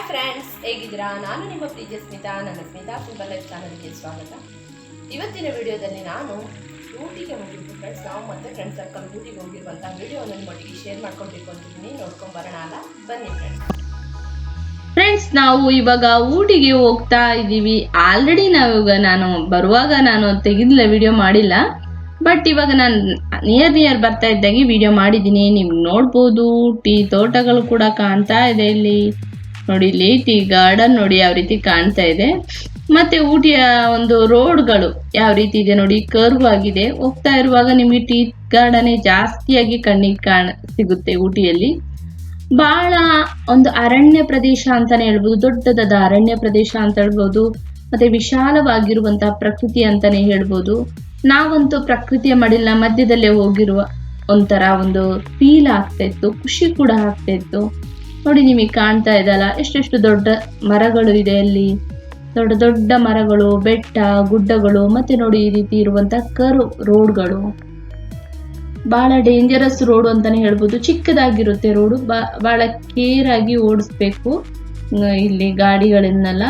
Hi friends, ಹೇಗಿದ್ದೀರಾ? ನಾನು ನಿಮ್ಮ ಪ್ರೀತಿಯ ಸ್ಮಿತಾ. ನನ್ನ ಸ್ಮಿತಾ ಸಿಂಪಲ್ ಲೈಫ್ ಚಾನಲ್ಗೆ ಸ್ವಾಗತ. ಇವತ್ತಿನ ವಿಡಿಯೋದಲ್ಲಿ ನಾನು ಊಟಿಗೆ ಹೋಗಿದ್ದು ಫ್ರೆಂಡ್ಸ್. ನಾವು ಮತ್ತೆ ಫ್ರೆಂಡ್ಸ್ ಸರ್ಕಲ್ ಊಟಿಗೆ ಹೋಗಿರುವಂಥ ವಿಡಿಯೋನ ನಿಮ್ಮೊಟ್ಟಿಗೆ ಶೇರ್ ಮಾಡ್ಕೊಳ್ಬೇಕು ಅಂತಿದ್ದೀನಿ. ನೋಡ್ಕೊಂಡು ಬರೋಣ ಅಲ್ಲ, ಬನ್ನಿ ಫ್ರೆಂಡ್ಸ್. ನಾವು ಇವಾಗ ಊಟಿಗೆ ಹೋಗ್ತಾ ಇದ್ದೀವಿ. ಆಲ್ರೆಡಿ ನಾನು ಬರುವಾಗ ನಾನು ತೆಗೆದಿಲ್ಲ, ವಿಡಿಯೋ ಮಾಡಿಲ್ಲ. ಬಟ್ ಇವಾಗ ನಾನು ನಿಯರ್ ಬರ್ತಾ ಇದ್ದಾಗೆ ವಿಡಿಯೋ ಮಾಡಿದ್ದೀನಿ. ನೀವು ನೋಡ್ಬೋದು, ಟೀ ತೋಟಗಳು ಕೂಡ ಕಾಣ್ತಾ ಇದೆ ಇಲ್ಲಿ. ನೋಡಿ, ಇಲ್ಲಿ ಟೀ ಗಾರ್ಡನ್ ನೋಡಿ ಯಾವ ರೀತಿ ಕಾಣ್ತಾ ಇದೆ. ಮತ್ತೆ ಊಟಿಯ ಒಂದು ರೋಡ್ಗಳು ಯಾವ ರೀತಿ ಇದೆ ನೋಡಿ, ಕರ್ವ್ ಆಗಿದೆ. ಹೋಗ್ತಾ ಇರುವಾಗ ನಿಮಗೆ ಟೀ ಗಾರ್ಡನ್ ಜಾಸ್ತಿಯಾಗಿ ಕಣ್ಣಿಗೆ ಸಿಗುತ್ತೆ ಊಟಿಯಲ್ಲಿ. ಬಹಳ ಒಂದು ಅರಣ್ಯ ಪ್ರದೇಶ ಅಂತಾನೆ ಹೇಳ್ಬೋದು, ದೊಡ್ಡದಾದ ಅರಣ್ಯ ಪ್ರದೇಶ ಅಂತ ಹೇಳ್ಬೋದು. ಮತ್ತೆ ವಿಶಾಲವಾಗಿರುವಂತಹ ಪ್ರಕೃತಿ ಅಂತಾನೆ ಹೇಳ್ಬೋದು. ನಾವಂತೂ ಪ್ರಕೃತಿಯ ಮಡಿಲಿನ ಮಧ್ಯದಲ್ಲೇ ಹೋಗಿರುವ ಒಂಥರ ಒಂದು ಫೀಲ್ ಆಗ್ತಾ ಇತ್ತು, ಖುಷಿ ಕೂಡ ಆಗ್ತಾ ಇತ್ತು. ನೋಡಿ, ನಿಮಗೆ ಕಾಣ್ತಾ ಇದಲ್ಲ ಎಷ್ಟೆಷ್ಟು ದೊಡ್ಡ ಮರಗಳು ಇದೆ ಅಲ್ಲಿ. ದೊಡ್ಡ ದೊಡ್ಡ ಮರಗಳು, ಬೆಟ್ಟ ಗುಡ್ಡಗಳು, ಮತ್ತೆ ನೋಡಿ ಈ ರೀತಿ ಇರುವಂತಹ ಕರ್ವ್ ರೋಡ್ಗಳು. ಬಹಳ ಡೇಂಜರಸ್ ರೋಡ್ ಅಂತಾನೆ ಹೇಳ್ಬೋದು. ಚಿಕ್ಕದಾಗಿರುತ್ತೆ ರೋಡು, ಬಹಳ ಕೇರ್ ಆಗಿ ಓಡಿಸ್ಬೇಕು ಇಲ್ಲಿ ಗಾಡಿಗಳನ್ನೆಲ್ಲ.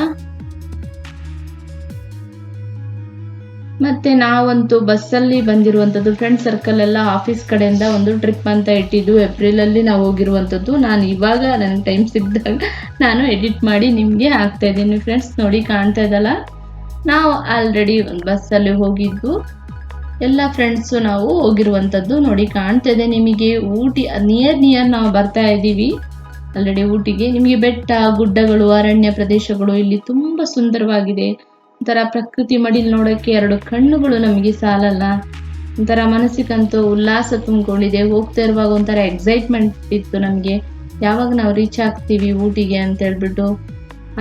ಮತ್ತೆ ನಾವಂತೂ ಬಸ್ಸಲ್ಲಿ ಬಂದಿರುವಂಥದ್ದು. ಫ್ರೆಂಡ್ ಸರ್ಕಲ್ ಎಲ್ಲ ಆಫೀಸ್ ಕಡೆಯಿಂದ ಒಂದು ಟ್ರಿಪ್ ಅಂತ ಇಟ್ಟಿದ್ದು. ಏಪ್ರಿಲ್ ಅಲ್ಲಿ ನಾವು ಹೋಗಿರುವಂಥದ್ದು. ನಾನು ಇವಾಗ ನನಗೆ ಟೈಮ್ ಸಿಕ್ಕಿದಾಗ ನಾನು ಎಡಿಟ್ ಮಾಡಿ ನಿಮಗೆ ಹಾಕ್ತಾ ಇದ್ದೀನಿ ಫ್ರೆಂಡ್ಸ್. ನೋಡಿ, ಕಾಣ್ತಾ ಇದಲ್ಲ, ನಾವು ಆಲ್ರೆಡಿ ಒಂದು ಬಸ್ಸಲ್ಲಿ ಹೋಗಿದ್ವು. ಎಲ್ಲ ಫ್ರೆಂಡ್ಸು ನಾವು ಹೋಗಿರುವಂಥದ್ದು. ನೋಡಿ, ಕಾಣ್ತಾ ಇದೆ ನಿಮಗೆ ಊಟಿ ನಿಯರ್ ನಾವು ಬರ್ತಾ ಇದ್ದೀವಿ ಆಲ್ರೆಡಿ ಊಟಿಗೆ. ನಿಮಗೆ ಬೆಟ್ಟ ಗುಡ್ಡಗಳು, ಅರಣ್ಯ ಪ್ರದೇಶಗಳು ಇಲ್ಲಿ ತುಂಬಾ ಸುಂದರವಾಗಿದೆ. ಒಂಥರ ಪ್ರಕೃತಿ ಮಡಿಲ್ ನೋಡೋಕ್ಕೆ ಎರಡು ಕಣ್ಣುಗಳು ನಮಗೆ ಸಾಲಲ್ಲ. ಒಂಥರ ಮನಸ್ಸಿಗಂತೂ ಉಲ್ಲಾಸ ತುಂಬಿಕೊಂಡಿದೆ. ಹೋಗ್ತಾ ಇರುವಾಗ ಒಂಥರ ಎಕ್ಸೈಟ್ಮೆಂಟ್ ಇತ್ತು ನಮಗೆ, ಯಾವಾಗ ನಾವು ರೀಚ್ ಆಗ್ತೀವಿ ಊಟಿಗೆ ಅಂತ ಹೇಳ್ಬಿಟ್ಟು.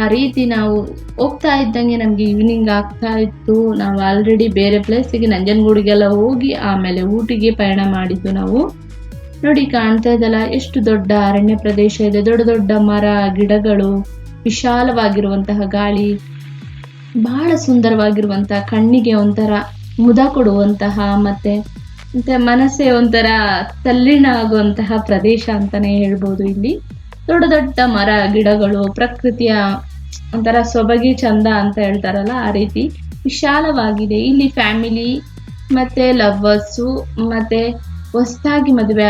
ಆ ರೀತಿ ನಾವು ಹೋಗ್ತಾ ಇದ್ದಂಗೆ ನಮ್ಗೆ ಈವ್ನಿಂಗ್ ಆಗ್ತಾ ಇತ್ತು. ನಾವು ಆಲ್ರೆಡಿ ಬೇರೆ ಪ್ಲೇಸಿಗೆ ನಂಜನಗೂಡಿಗೆಲ್ಲ ಹೋಗಿ ಆಮೇಲೆ ಊಟಿಗೆ ಪಯಣ ಮಾಡಿದ್ದು ನಾವು. ನೋಡಿ, ಕಾಣ್ತಾ ಇದಲ್ಲ ಎಷ್ಟು ದೊಡ್ಡ ಅರಣ್ಯ ಪ್ರದೇಶ ಇದೆ. ದೊಡ್ಡ ದೊಡ್ಡ ಮರ ಗಿಡಗಳು, ವಿಶಾಲವಾಗಿರುವಂತಹ ಗಾಳಿ, ಬಹಳ ಸುಂದರವಾಗಿರುವಂತಹ, ಕಣ್ಣಿಗೆ ಒಂಥರ ಮುದ ಕೊಡುವಂತಹ ಮತ್ತೆ ಮನಸ್ಸೇ ಒಂಥರ ತಲ್ಲೀನ ಆಗುವಂತಹ ಪ್ರದೇಶ ಅಂತಾನೆ ಹೇಳ್ಬೋದು. ಇಲ್ಲಿ ದೊಡ್ಡ ದೊಡ್ಡ ಮರ ಗಿಡಗಳು, ಪ್ರಕೃತಿಯ ಒಂಥರ ಸೊಬಗಿ ಚಂದ ಅಂತ ಹೇಳ್ತಾರಲ್ಲ, ಆ ರೀತಿ ವಿಶಾಲವಾಗಿದೆ. ಇಲ್ಲಿ ಫ್ಯಾಮಿಲಿ ಮತ್ತೆ ಲವ್ವರ್ಸು ಮತ್ತೆ ಹೊಸದಾಗಿ ಮದುವೆ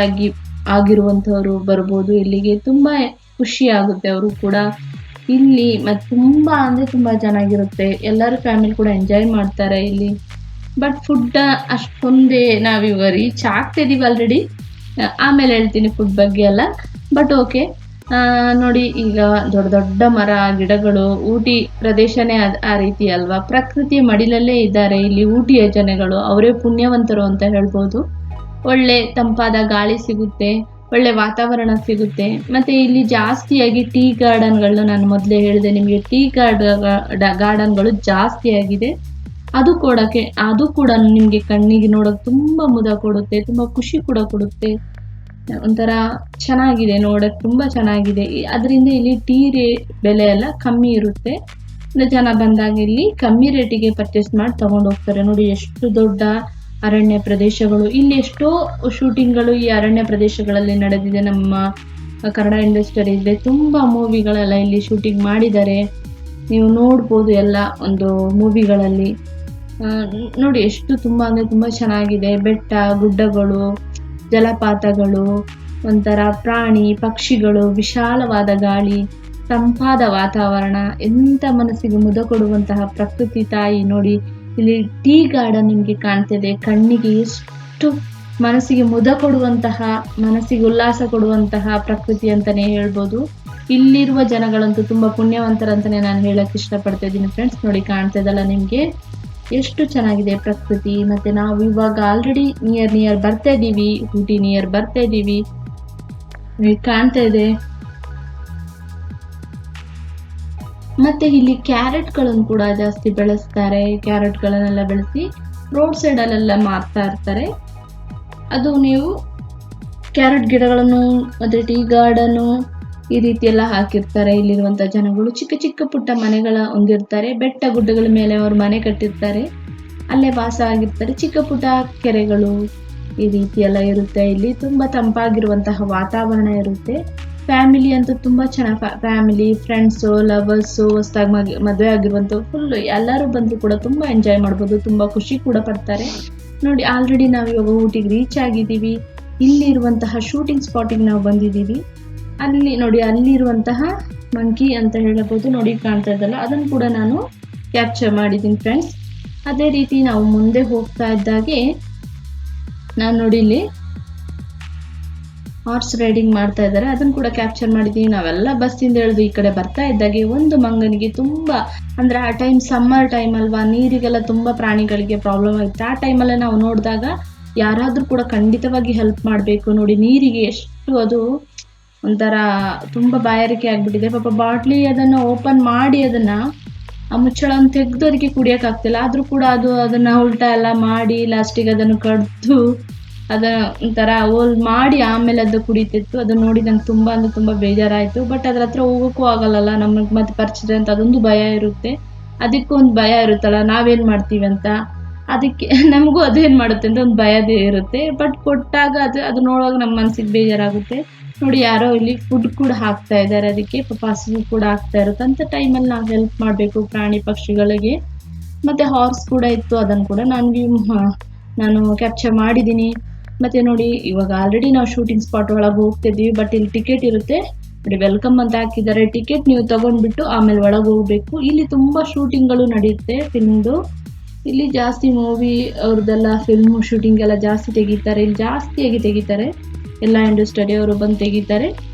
ಆಗಿರುವಂಥವ್ರು ಬರ್ಬೋದು ಇಲ್ಲಿಗೆ. ತುಂಬಾ ಖುಷಿ ಆಗುತ್ತೆ ಅವರು ಕೂಡ ಇಲ್ಲಿ. ಮತ್ತೆ ತುಂಬಾ ಅಂದ್ರೆ ತುಂಬಾ ಚೆನ್ನಾಗಿರುತ್ತೆ. ಎಲ್ಲರೂ ಫ್ಯಾಮಿಲಿ ಕೂಡ ಎಂಜಾಯ್ ಮಾಡ್ತಾರೆ ಇಲ್ಲಿ. ಬಟ್ ಫುಡ್ ಅಷ್ಟೊಂದೇ ನಾವಿವಾಗ ರೀಚ್ ಆಗ್ತಿದೀವಿ ಆಲ್ರೆಡಿ, ಆಮೇಲೆ ಹೇಳ್ತೀನಿ ಫುಡ್ ಬಗ್ಗೆ ಎಲ್ಲ. ಬಟ್ ಓಕೆ, ನೋಡಿ, ಈಗ ದೊಡ್ಡ ದೊಡ್ಡ ಮರ ಗಿಡಗಳು, ಊಟಿ ಪ್ರದೇಶನೇ ಆ ರೀತಿ ಅಲ್ವಾ. ಪ್ರಕೃತಿಯ ಮಡಿಲಲ್ಲೇ ಇದ್ದಾರೆ ಇಲ್ಲಿ ಊಟಿಯ ಜನಗಳು. ಅವರೇ ಪುಣ್ಯವಂತರು ಅಂತ ಹೇಳ್ಬೋದು. ಒಳ್ಳೆ ತಂಪಾದ ಗಾಳಿ ಸಿಗುತ್ತೆ, ಒಳ್ಳೆ ವಾತಾವರಣ ಸಿಗುತ್ತೆ. ಮತ್ತೆ ಇಲ್ಲಿ ಜಾಸ್ತಿಯಾಗಿ ಟೀ ಗಾರ್ಡನ್ಗಳು, ನಾನು ಮೊದಲೇ ಹೇಳಿದೆ ನಿಮಗೆ, ಟೀ ಗಾರ್ಡನ್ಗಳು ಜಾಸ್ತಿ ಆಗಿದೆ. ಅದು ಕೂಡ ನಿಮಗೆ ಕಣ್ಣಿಗೆ ನೋಡೋಕೆ ತುಂಬಾ ಮುದ ಕೊಡುತ್ತೆ, ತುಂಬಾ ಖುಷಿ ಕೂಡ ಕೊಡುತ್ತೆ. ಒಂಥರ ಚೆನ್ನಾಗಿದೆ ನೋಡಕ್, ತುಂಬಾ ಚೆನ್ನಾಗಿದೆ. ಅದರಿಂದ ಇಲ್ಲಿ ಟೀ ಬೆಲೆ ಎಲ್ಲ ಕಮ್ಮಿ ಇರುತ್ತೆ. ಜನ ಬಂದಾಗ ಇಲ್ಲಿ ಕಮ್ಮಿ ರೇಟಿಗೆ ಪರ್ಚೇಸ್ ಮಾಡಿ ತಗೊಂಡು ಹೋಗ್ತಾರೆ. ನೋಡಿ, ಎಷ್ಟು ದೊಡ್ಡ ಅರಣ್ಯ ಪ್ರದೇಶಗಳು. ಇಲ್ಲಿ ಎಷ್ಟೋ ಶೂಟಿಂಗ್ಗಳು ಈ ಅರಣ್ಯ ಪ್ರದೇಶಗಳಲ್ಲಿ ನಡೆದಿದೆ. ನಮ್ಮ ಕನ್ನಡ ಇಂಡಸ್ಟ್ರಿ ಇದೆ, ತುಂಬಾ ಮೂವಿಗಳೆಲ್ಲ ಇಲ್ಲಿ ಶೂಟಿಂಗ್ ಮಾಡಿದ್ದಾರೆ. ನೀವು ನೋಡ್ಬೋದು ಎಲ್ಲ ಒಂದು ಮೂವಿಗಳಲ್ಲಿ. ನೋಡಿ, ಎಷ್ಟು ತುಂಬಾ ಅಂದ್ರೆ ತುಂಬಾ ಚೆನ್ನಾಗಿದೆ. ಬೆಟ್ಟ ಗುಡ್ಡಗಳು, ಜಲಪಾತಗಳು, ಒಂಥರ ಪ್ರಾಣಿ ಪಕ್ಷಿಗಳು, ವಿಶಾಲವಾದ ಗಾಳಿ, ತಂಪಾದ ವಾತಾವರಣ, ಎಂತ ಮನಸ್ಸಿಗೆ ಮುದ ಕೊಡುವಂತಹ ಪ್ರಕೃತಿ ತಾಯಿ. ನೋಡಿ, ಇಲ್ಲಿ ಟೀ ಗಾರ್ಡನ್ ನಿಮ್ಗೆ ಕಾಣ್ತಿದೆ. ಕಣ್ಣಿಗೆ ಎಷ್ಟು ಮನಸ್ಸಿಗೆ ಮುದ ಕೊಡುವಂತಹ, ಮನಸ್ಸಿಗೆ ಉಲ್ಲಾಸ ಕೊಡುವಂತಹ ಪ್ರಕೃತಿ ಅಂತಾನೆ ಹೇಳ್ಬೋದು. ಇಲ್ಲಿರುವ ಜನಗಳಂತೂ ತುಂಬಾ ಪುಣ್ಯವಂತರಂತಾನೆ ನಾನು ಹೇಳಕ್ ಇಷ್ಟಪಡ್ತಾ ಇದ್ದೀನಿ ಫ್ರೆಂಡ್ಸ್. ನೋಡಿ, ಕಾಣ್ತಾ ಇದಲ್ಲ ನಿಮ್ಗೆ ಎಷ್ಟು ಚೆನ್ನಾಗಿದೆ ಪ್ರಕೃತಿ. ಮತ್ತೆ ನಾವು ಇವಾಗ ಆಲ್ರೆಡಿ ನಿಯರ್ ಬರ್ತಾ ಇದೀವಿ, ಊಟಿ ನಿಯರ್ ಬರ್ತಾ ಇದೀವಿ. ಕಾಣ್ತಾ ಇದೆ. ಮತ್ತೆ ಇಲ್ಲಿ ಕ್ಯಾರೆಟ್ಗಳನ್ನು ಕೂಡ ಜಾಸ್ತಿ ಬೆಳೆಸ್ತಾರೆ. ಕ್ಯಾರೆಟ್ಗಳನ್ನೆಲ್ಲ ಬೆಳೆಸಿ ರೋಡ್ ಸೈಡ್ ಅಲ್ಲೆಲ್ಲ ಮಾರ್ತಾ ಇರ್ತಾರೆ. ಅದು ನೀವು ಕ್ಯಾರೆಟ್ ಗಿಡಗಳನ್ನು ಮತ್ತೆ ಟೀ ಗಾರ್ಡನು ಈ ರೀತಿ ಎಲ್ಲ ಹಾಕಿರ್ತಾರೆ. ಇಲ್ಲಿರುವಂತ ಜನಗಳು ಚಿಕ್ಕ ಚಿಕ್ಕ ಪುಟ್ಟ ಮನೆಗಳ ಹೊಂದಿರ್ತಾರೆ. ಬೆಟ್ಟ ಗುಡ್ಡಗಳ ಮೇಲೆ ಅವರು ಮನೆ ಕಟ್ಟಿರ್ತಾರೆ, ಅಲ್ಲೇ ವಾಸ ಆಗಿರ್ತಾರೆ. ಚಿಕ್ಕ ಪುಟ್ಟ ಕೆರೆಗಳು ಈ ರೀತಿ ಎಲ್ಲ ಇರುತ್ತೆ. ಇಲ್ಲಿ ತುಂಬಾ ತಂಪಾಗಿರುವಂತಹ ವಾತಾವರಣ ಇರುತ್ತೆ. ಫ್ಯಾಮಿಲಿ ಅಂತ ತುಂಬ ಚೆನ್ನಾಗಿ ಫ್ಯಾಮಿಲಿ, ಫ್ರೆಂಡ್ಸು, ಲವರ್ಸು, ಹೊಸ್ದಾಗಿ ಮದುವೆ ಆಗಿರುವಂಥ ಫುಲ್ ಎಲ್ಲರೂ ಬಂದರೂ ಕೂಡ ತುಂಬ ಎಂಜಾಯ್ ಮಾಡ್ಬೋದು, ತುಂಬ ಖುಷಿ ಕೂಡ ಪಡ್ತಾರೆ. ನೋಡಿ ಆಲ್ರೆಡಿ ನಾವು ಇವಾಗ ಊಟಿಗೆ ರೀಚ್ ಆಗಿದ್ದೀವಿ. ಇಲ್ಲಿರುವಂತಹ ಶೂಟಿಂಗ್ ಸ್ಪಾಟಿಗೆ ನಾವು ಬಂದಿದ್ದೀವಿ. ಅಲ್ಲಿ ನೋಡಿ ಅಲ್ಲಿರುವಂತಹ ಮಂಕಿ ಅಂತ ಹೇಳಬಹುದು, ನೋಡಿ ಕಾಣ್ತಾ ಇದ್ದಲ್ಲ, ಅದನ್ನು ಕೂಡ ನಾನು ಕ್ಯಾಪ್ಚರ್ ಮಾಡಿದ್ದೀನಿ ಫ್ರೆಂಡ್ಸ್. ಅದೇ ರೀತಿ ನಾವು ಮುಂದೆ ಹೋಗ್ತಾ ಇದ್ದಾಗೆ ನಾನು ನೋಡಿ ಇಲ್ಲಿ ಹಾರ್ಸ್ ರೈಡಿಂಗ್ ಮಾಡ್ತಾ ಇದ್ದಾರೆ, ಅದನ್ನು ಕೂಡ ಕ್ಯಾಪ್ಚರ್ ಮಾಡಿದ್ದೀನಿ. ನಾವೆಲ್ಲ ಬಸ್ಸಿಂದ ಇಳಿದು ಈ ಕಡೆ ಬರ್ತಾ ಇದ್ದಾಗೆ ಒಂದು ಮಂಗನಿಗೆ ತುಂಬ ಅಂದರೆ ಆ ಟೈಮ್ ಸಮ್ಮರ್ ಟೈಮ್ ಅಲ್ವಾ, ನೀರಿಗೆಲ್ಲ ತುಂಬ ಪ್ರಾಣಿಗಳಿಗೆ ಪ್ರಾಬ್ಲಮ್ ಆಗುತ್ತೆ. ಆ ಟೈಮಲ್ಲೇ ನಾವು ನೋಡಿದಾಗ ಯಾರಾದರೂ ಕೂಡ ಖಂಡಿತವಾಗಿ ಹೆಲ್ಪ್ ಮಾಡಬೇಕು. ನೋಡಿ ನೀರಿಗೆ ಎಷ್ಟು ಅದು ಒಂಥರ ತುಂಬ ಬಾಯಾರಿಕೆ ಆಗಿಬಿಟ್ಟಿದೆ. ಪಾಪ ಬಾಟ್ಲಿ ಅದನ್ನು ಓಪನ್ ಮಾಡಿ ಅದನ್ನು ಆ ಮುಚ್ಚಳವನ್ನು ತೆಗೆದು ಅದಕ್ಕೆ ಕುಡಿಯೋಕ್ಕಾಗ್ತಿಲ್ಲ. ಆದರೂ ಕೂಡ ಅದನ್ನು ಉಲ್ಟಾ ಎಲ್ಲ ಮಾಡಿ ಲಾಸ್ಟಿಗೆ ಅದನ್ನು ಕಡ್ದು ಅದನ್ನು ಒಂಥರ ಹೋಲ್ ಮಾಡಿ ಆಮೇಲೆ ಅದು ಕುಡಿತಿತ್ತು. ಅದನ್ನು ನೋಡಿ ನಂಗೆ ತುಂಬ ಅಂದರೆ ತುಂಬ ಬೇಜಾರಾಯಿತು. ಬಟ್ ಅದ್ರ ಹತ್ರ ಹೋಗೋಕ್ಕೂ ಆಗಲ್ಲಲ್ಲ, ನಮಗೆ ಮತ್ತೆ ಪರಿಚಯ ಅಂತ ಅದೊಂದು ಭಯ ಇರುತ್ತೆ. ಅದಕ್ಕೂ ಒಂದು ಭಯ ಇರುತ್ತಲ್ಲ, ನಾವೇನು ಮಾಡ್ತೀವಿ ಅಂತ, ಅದಕ್ಕೆ ನಮಗೂ ಅದೇನು ಮಾಡುತ್ತೆ ಅಂತ ಒಂದು ಭಯದೇ ಇರುತ್ತೆ. ಬಟ್ ಕೊಟ್ಟಾಗ ಅದು ನೋಡುವಾಗ ನಮ್ಮ ಮನಸ್ಸಿಗೆ ಬೇಜಾರಾಗುತ್ತೆ. ನೋಡಿ ಯಾರೋ ಇಲ್ಲಿ ಫುಡ್ ಕೂಡ ಹಾಕ್ತಾ ಇದ್ದಾರೆ, ಅದಕ್ಕೆ ಪಾಪ ಹಸಿವು ಕೂಡ ಆಗ್ತಾ ಇರುತ್ತೆ. ಅಂಥ ಟೈಮಲ್ಲಿ ನಾವು ಹೆಲ್ಪ್ ಮಾಡಬೇಕು ಪ್ರಾಣಿ ಪಕ್ಷಿಗಳಿಗೆ. ಮತ್ತು ಹಾರ್ಸ್ ಕೂಡ ಇತ್ತು, ಅದನ್ನು ಕೂಡ ನಾನು ಕ್ಯಾಪ್ಚರ್ ಮಾಡಿದ್ದೀನಿ. ಮತ್ತು ನೋಡಿ ಇವಾಗ ಆಲ್ರೆಡಿ ನಾವು ಶೂಟಿಂಗ್ ಸ್ಪಾಟ್ ಒಳಗೆ ಹೋಗ್ತಿದ್ದೀವಿ. ಬಟ್ ಇಲ್ಲಿ ಟಿಕೆಟ್ ಇರುತ್ತೆ ನೋಡಿ, ವೆಲ್ಕಮ್ ಅಂತ ಹಾಕಿದ್ದಾರೆ. ಟಿಕೆಟ್ ನೀವು ತೊಗೊಂಡ್ಬಿಟ್ಟು ಆಮೇಲೆ ಒಳಗೆ ಹೋಗಬೇಕು. ಇಲ್ಲಿ ತುಂಬ ಶೂಟಿಂಗ್ಗಳು ನಡೆಯುತ್ತೆ ಫಿಲ್ಮ್ದು. ಇಲ್ಲಿ ಜಾಸ್ತಿ ಮೂವಿ ಅವ್ರದ್ದೆಲ್ಲ ಫಿಲ್ಮು ಶೂಟಿಂಗ್ ಎಲ್ಲ ಜಾಸ್ತಿ ತೆಗಿತಾರೆ. ಇಲ್ಲಿ ಜಾಸ್ತಿಯಾಗಿ ತೆಗಿತಾರೆ, ಎಲ್ಲ ಇಂಡಸ್ಟ್ರಿ ಅವರು ಬಂದು ತೆಗಿತಾರೆ.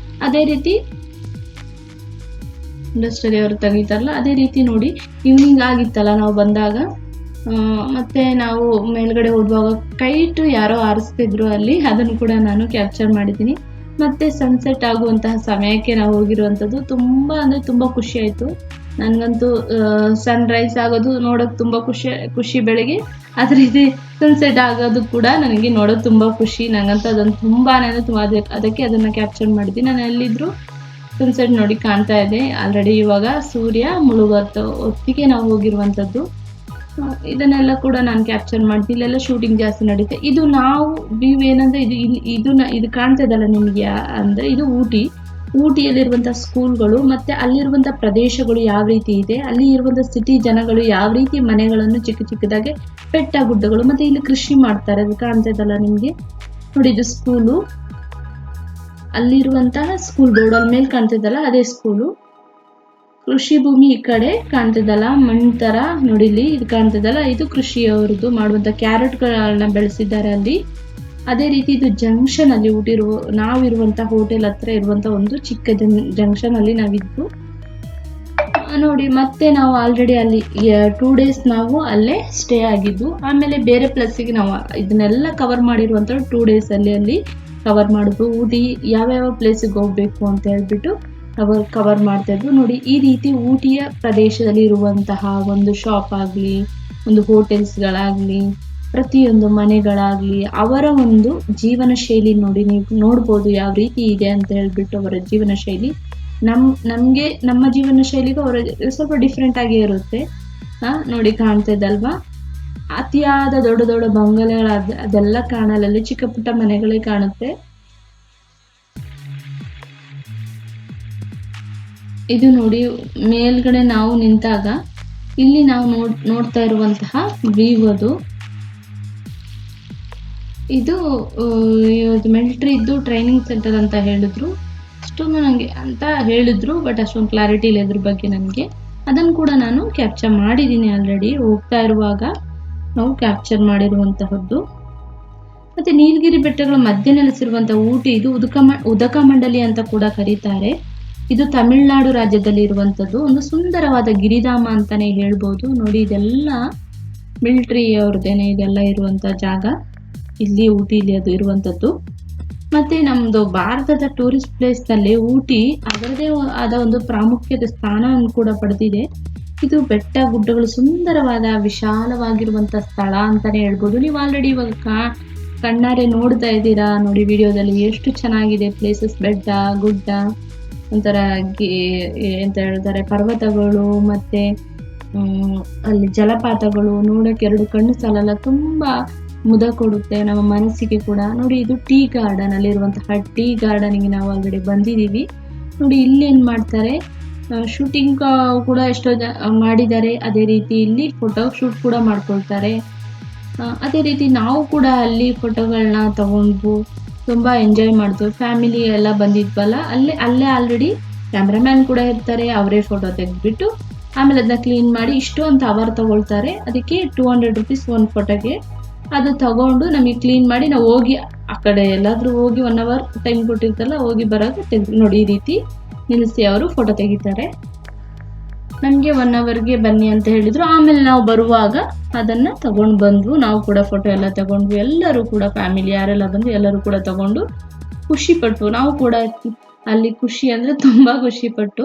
ಅದೇ ರೀತಿ ಇಂಡಸ್ಟ್ರಿ ಅವರು ತೆಗಿತಾರಲ್ಲ, ಅದೇ ರೀತಿ ನೋಡಿ ಈವ್ನಿಂಗ್ ಆಗಿತ್ತಲ್ಲ ನಾವು ಬಂದಾಗ. ಮತ್ತು ನಾವು ಮೇಲ್ಗಡೆ ಹೋಗುವಾಗ ಕೈಟು ಯಾರೋ ಹಾರಿಸ್ತಿದ್ರು ಅಲ್ಲಿ, ಅದನ್ನು ಕೂಡ ನಾನು ಕ್ಯಾಪ್ಚರ್ ಮಾಡಿದ್ದೀನಿ. ಮತ್ತು ಸನ್ಸೆಟ್ ಆಗುವಂತಹ ಸಮಯಕ್ಕೆ ನಾವು ಹೋಗಿರುವಂಥದ್ದು ತುಂಬ ಅಂದರೆ ತುಂಬ ಖುಷಿ ಆಯಿತು ನನಗಂತೂ. ಸನ್ರೈಸ್ ಆಗೋದು ನೋಡೋಕೆ ತುಂಬ ಖುಷಿ ಬೆಳಗ್ಗೆ, ಅದೇ ರೀತಿ ಸನ್ಸೆಟ್ ಆಗೋದು ಕೂಡ ನನಗೆ ನೋಡೋದು ತುಂಬ ಖುಷಿ. ನನಗಂತೂ ಅದನ್ನು ತುಂಬಾ ಅಂದರೆ ತುಂಬ ಅದಕ್ಕೆ ಅದನ್ನು ಕ್ಯಾಪ್ಚರ್ ಮಾಡಿದ್ದೀನಿ. ನಾನು ಎಲ್ಲಿದ್ದರೂ ಸನ್ಸೆಟ್ ನೋಡಿ ಕಾಣ್ತಾ ಇದೆ. ಆಲ್ರೆಡಿ ಇವಾಗ ಸೂರ್ಯ ಹೊತ್ತಿಗೆ ನಾವು ಹೋಗಿರುವಂಥದ್ದು. ಇದನ್ನೆಲ್ಲ ಕೂಡ ನಾನು ಕ್ಯಾಪ್ಚರ್ ಮಾಡ್ತೀನಿ. ಇಲ್ಲೆಲ್ಲ ಶೂಟಿಂಗ್ ಜಾಸ್ತಿ ನಡೀತೆ. ಇದು ನಾವು ವ್ಯೂ ಏನಂದರೆ ಇದು ಕಾಣ್ತಾ ಇದಲ್ಲ ನಿಮಗೆ, ಅಂದರೆ ಇದು ಊಟಿಯಲ್ಲಿರುವಂಥ ಸ್ಕೂಲ್ಗಳು ಮತ್ತು ಅಲ್ಲಿರುವಂಥ ಪ್ರದೇಶಗಳು ಯಾವ ರೀತಿ ಇದೆ, ಅಲ್ಲಿ ಇರುವಂಥ ಸಿಟಿ ಜನಗಳು ಯಾವ ರೀತಿ ಮನೆಗಳನ್ನು ಚಿಕ್ಕದಾಗಿ ಬೆಟ್ಟ ಗುಡ್ಡಗಳು, ಮತ್ತು ಇಲ್ಲಿ ಕೃಷಿ ಮಾಡ್ತಾರೆ. ಅದು ಕಾಣ್ತಾ ಇದಲ್ಲ ನಿಮಗೆ ನೋಡಿ, ಇದು ಸ್ಕೂಲು. ಅಲ್ಲಿರುವಂತಹ ಸ್ಕೂಲ್ ಬೋರ್ಡಲ್ಲಿ ಮೇಲೆ ಕಾಣ್ತಿದ್ದಲ್ಲ ಅದೇ ಸ್ಕೂಲು. ಕೃಷಿ ಭೂಮಿ ಈ ಕಡೆ ಕಾಣ್ತಿದ್ದಲ್ಲ ಮಣ್ಣು ಥರ ನೋಡಿ, ಇಲ್ಲಿ ಇದು ಕಾಣ್ತಿದ್ದಲ್ಲ ಇದು ಕೃಷಿಯವ್ರದ್ದು ಮಾಡುವಂಥ ಕ್ಯಾರೆಟ್ಗಳನ್ನ ಬೆಳೆಸಿದ್ದಾರೆ ಅಲ್ಲಿ. ಅದೇ ರೀತಿ ಇದು ಜಂಕ್ಷನ್ ಅಲ್ಲಿ ನಾವಿರುವಂಥ ಹೋಟೆಲ್ ಹತ್ರ ಇರುವಂಥ ಒಂದು ಚಿಕ್ಕ ಜಂಕ್ಷನ್ ಅಲ್ಲಿ ನಾವಿದ್ದು ನೋಡಿ. ಮತ್ತೆ ನಾವು ಆಲ್ರೆಡಿ ಅಲ್ಲಿ 2 days ನಾವು ಅಲ್ಲೇ ಸ್ಟೇ ಆಗಿದ್ದು. ಆಮೇಲೆ ಬೇರೆ ಪ್ಲೇಸಿಗೆ ನಾವು ಇದನ್ನೆಲ್ಲ ಕವರ್ ಮಾಡಿರುವಂಥ 2 days ಅಲ್ಲಿ ಕವರ್ ಮಾಡೋದು. ಊಟಿ ಯಾವ್ಯಾವ ಪ್ಲೇಸಿಗೆ ಹೋಗ್ಬೇಕು ಅಂತ ಹೇಳ್ಬಿಟ್ಟು ಕವರ್ ಮಾಡ್ತಾ ಇದ್ವು ನೋಡಿ. ಈ ರೀತಿ ಊಟಿಯ ಪ್ರದೇಶದಲ್ಲಿ ಇರುವಂತಹ ಒಂದು ಶಾಪ್ ಆಗಲಿ, ಒಂದು ಹೋಟೆಲ್ಸ್ಗಳಾಗಲಿ, ಪ್ರತಿಯೊಂದು ಮನೆಗಳಾಗಲಿ, ಅವರ ಒಂದು ಜೀವನ ಶೈಲಿ ನೋಡಿ, ನೀವು ನೋಡ್ಬೋದು ಯಾವ ರೀತಿ ಇದೆ ಅಂತ ಹೇಳ್ಬಿಟ್ಟು. ಅವರ ಜೀವನ ಶೈಲಿ ನಮ್ಮ ಜೀವನ ಶೈಲಿಗೂ ಅವರ ಸ್ವಲ್ಪ ಡಿಫ್ರೆಂಟ್ ಆಗೇ ಇರುತ್ತೆ. ನೋಡಿ ಕಾಣ್ತಾ ಇದ್ದಲ್ವಾ, ಅತಿಯಾದ ದೊಡ್ಡ ದೊಡ್ಡ ಬಂಗಲೆಗಳು ಅದೆಲ್ಲ ಕಾಣಲ್ಲ, ಚಿಕ್ಕ ಪುಟ್ಟ ಮನೆಗಳೇ ಕಾಣುತ್ತೆ. ಇದು ನೋಡಿ ಮೇಲ್ಗಡೆ ನಾವು ನಿಂತಾಗ ಇಲ್ಲಿ ನಾವು ನೋಡ್ತಾ ಇರುವಂತಹ ವ್ಯೂ ಅದು. ಇದು ಮಿಲಿಟರಿ ಇದ್ದು ಟ್ರೈನಿಂಗ್ ಸೆಂಟರ್ ಅಂತ ಹೇಳಿದ್ರು. ಅಷ್ಟೊಂದು ನನಗೆ ಅಂತ ಹೇಳಿದ್ರು, ಬಟ್ ಅಷ್ಟೊಂದು ಕ್ಲಾರಿಟಿ ಇಲ್ಲ ಇದ್ರ ಬಗ್ಗೆ ನನಗೆ. ಅದನ್ನು ಕೂಡ ನಾನು ಕ್ಯಾಪ್ಚರ್ ಮಾಡಿದ್ದೀನಿ ಆಲ್ರೆಡಿ. ಹೋಗ್ತಾ ಇರುವಾಗ ನಾವು ಕ್ಯಾಪ್ಚರ್ ಮಾಡಿರುವಂತಹದ್ದು. ಮತ್ತು ನೀಲಗಿರಿ ಬೆಟ್ಟಗಳ ಮಧ್ಯೆ ನೆಲೆಸಿರುವಂಥ ಊಟಿ, ಇದು ಉದಕ ಮಂಡಲಿ ಅಂತ ಕೂಡ ಕರೀತಾರೆ. ಇದು ತಮಿಳುನಾಡು ರಾಜ್ಯದಲ್ಲಿ ಇರುವಂಥದ್ದು ಒಂದು ಸುಂದರವಾದ ಗಿರಿಧಾಮ ಅಂತಾನೆ ಹೇಳ್ಬೋದು. ನೋಡಿ ಇದೆಲ್ಲ ಮಿಲಿಟರಿ ಅವ್ರದ್ದೇನೆ ಇದೆಲ್ಲ ಇರುವಂಥ ಜಾಗ, ಇಲ್ಲಿ ಊಟಿಲಿ ಅದು ಇರುವಂಥದ್ದು. ಮತ್ತು ನಮ್ಮದು ಭಾರತದ ಟೂರಿಸ್ಟ್ ಪ್ಲೇಸ್ನಲ್ಲಿ ಊಟಿ ಅದರದೇ ಆದ ಒಂದು ಪ್ರಾಮುಖ್ಯತೆ ಸ್ಥಾನವನ್ನು ಕೂಡ ಪಡೆದಿದೆ. ಇದು ಬೆಟ್ಟ ಗುಡ್ಡಗಳು ಸುಂದರವಾದ ವಿಶಾಲವಾಗಿರುವಂಥ ಸ್ಥಳ ಅಂತಲೇ ಹೇಳ್ಬೋದು. ನೀವು ಆಲ್ರೆಡಿ ಇವಾಗ ಕಣ್ಣಾರೆ ನೋಡ್ತಾ ಇದ್ದೀರಾ ನೋಡಿ ವಿಡಿಯೋದಲ್ಲಿ, ಎಷ್ಟು ಚೆನ್ನಾಗಿದೆ ಪ್ಲೇಸಸ್. ಬೆಟ್ಟ ಗುಡ್ಡ, ಒಂಥರ ಎಂತ ಹೇಳ್ತಾರೆ ಪರ್ವತಗಳು, ಮತ್ತು ಅಲ್ಲಿ ಜಲಪಾತಗಳು ನೋಡೋಕ್ಕೆ 2 ಕಣ್ಣು ಸಾಲಲ್ಲ, ತುಂಬ ಮುದ ಕೊಡುತ್ತೆ ನಮ್ಮ ಮನಸ್ಸಿಗೆ ಕೂಡ. ನೋಡಿ ಇದು ಟೀ ಗಾರ್ಡನ್ ಅಲ್ಲಿರುವಂತಹ ಟೀ ಗಾರ್ಡನ್ಗೆ ನಾವು ಆಲ್ರೆಡಿ ಬಂದಿದ್ದೀವಿ. ನೋಡಿ ಇಲ್ಲಿ ಏನು ಮಾಡ್ತಾರೆ, ಶೂಟಿಂಗ್ ಕೂಡ ಎಷ್ಟೋ ಮಾಡಿದ್ದಾರೆ. ಅದೇ ರೀತಿ ಇಲ್ಲಿ ಫೋಟೋ ಶೂಟ್ ಕೂಡ ಮಾಡ್ಕೊಳ್ತಾರೆ. ಅದೇ ರೀತಿ ನಾವು ಕೂಡ ಅಲ್ಲಿ ಫೋಟೋಗಳನ್ನ ತಗೊಂಡು ತುಂಬ ಎಂಜಾಯ್ ಮಾಡ್ತೀವಿ. ಫ್ಯಾಮಿಲಿ ಎಲ್ಲ ಬಂದಿದ್ವಲ್ಲ, ಅಲ್ಲೇ ಆಲ್ರೆಡಿ ಕ್ಯಾಮ್ರಾಮ್ಯಾನ್ ಕೂಡ ಇರ್ತಾರೆ. ಅವರೇ ಫೋಟೋ ತೆಗೆದ್ಬಿಟ್ಟು ಆಮೇಲೆ ಅದನ್ನ ಕ್ಲೀನ್ ಮಾಡಿ ಇಷ್ಟೊಂದು ಅವರ್ ತಗೊಳ್ತಾರೆ. ಅದಕ್ಕೆ 200 rupees ಒಂದು ಫೋಟೋಗೆ. ಅದು ತಗೊಂಡು ನಮಗೆ ಕ್ಲೀನ್ ಮಾಡಿ ನಾವು ಹೋಗಿ ಆ ಕಡೆ ಎಲ್ಲಾದರೂ ಹೋಗಿ 1 hour ಟೈಮ್ ಕೊಟ್ಟಿರ್ತಲ್ಲ, ಹೋಗಿ ಬರೋದು ನೋಡಿ ಈ ರೀತಿ ನಿಲ್ಲಿಸಿ ಅವರು ಫೋಟೋ ತೆಗಿತಾರೆ. ನಮಗೆ 1 hourಗೆ ಬನ್ನಿ ಅಂತ ಹೇಳಿದ್ರು. ಆಮೇಲೆ ನಾವು ಬರುವಾಗ ಅದನ್ನು ತಗೊಂಡು ಬಂದ್ವು. ನಾವು ಕೂಡ ಫೋಟೋ ಎಲ್ಲ ತಗೊಂಡ್ವಿ. ಎಲ್ಲರೂ ಕೂಡ ಫ್ಯಾಮಿಲಿ ಯಾರೆಲ್ಲ ಬಂದು ಎಲ್ಲರೂ ಕೂಡ ತಗೊಂಡು ಖುಷಿಪಟ್ಟು, ನಾವು ಕೂಡ ಅಲ್ಲಿ ಖುಷಿ ಅಂದರೆ ತುಂಬ ಖುಷಿಪಟ್ಟು.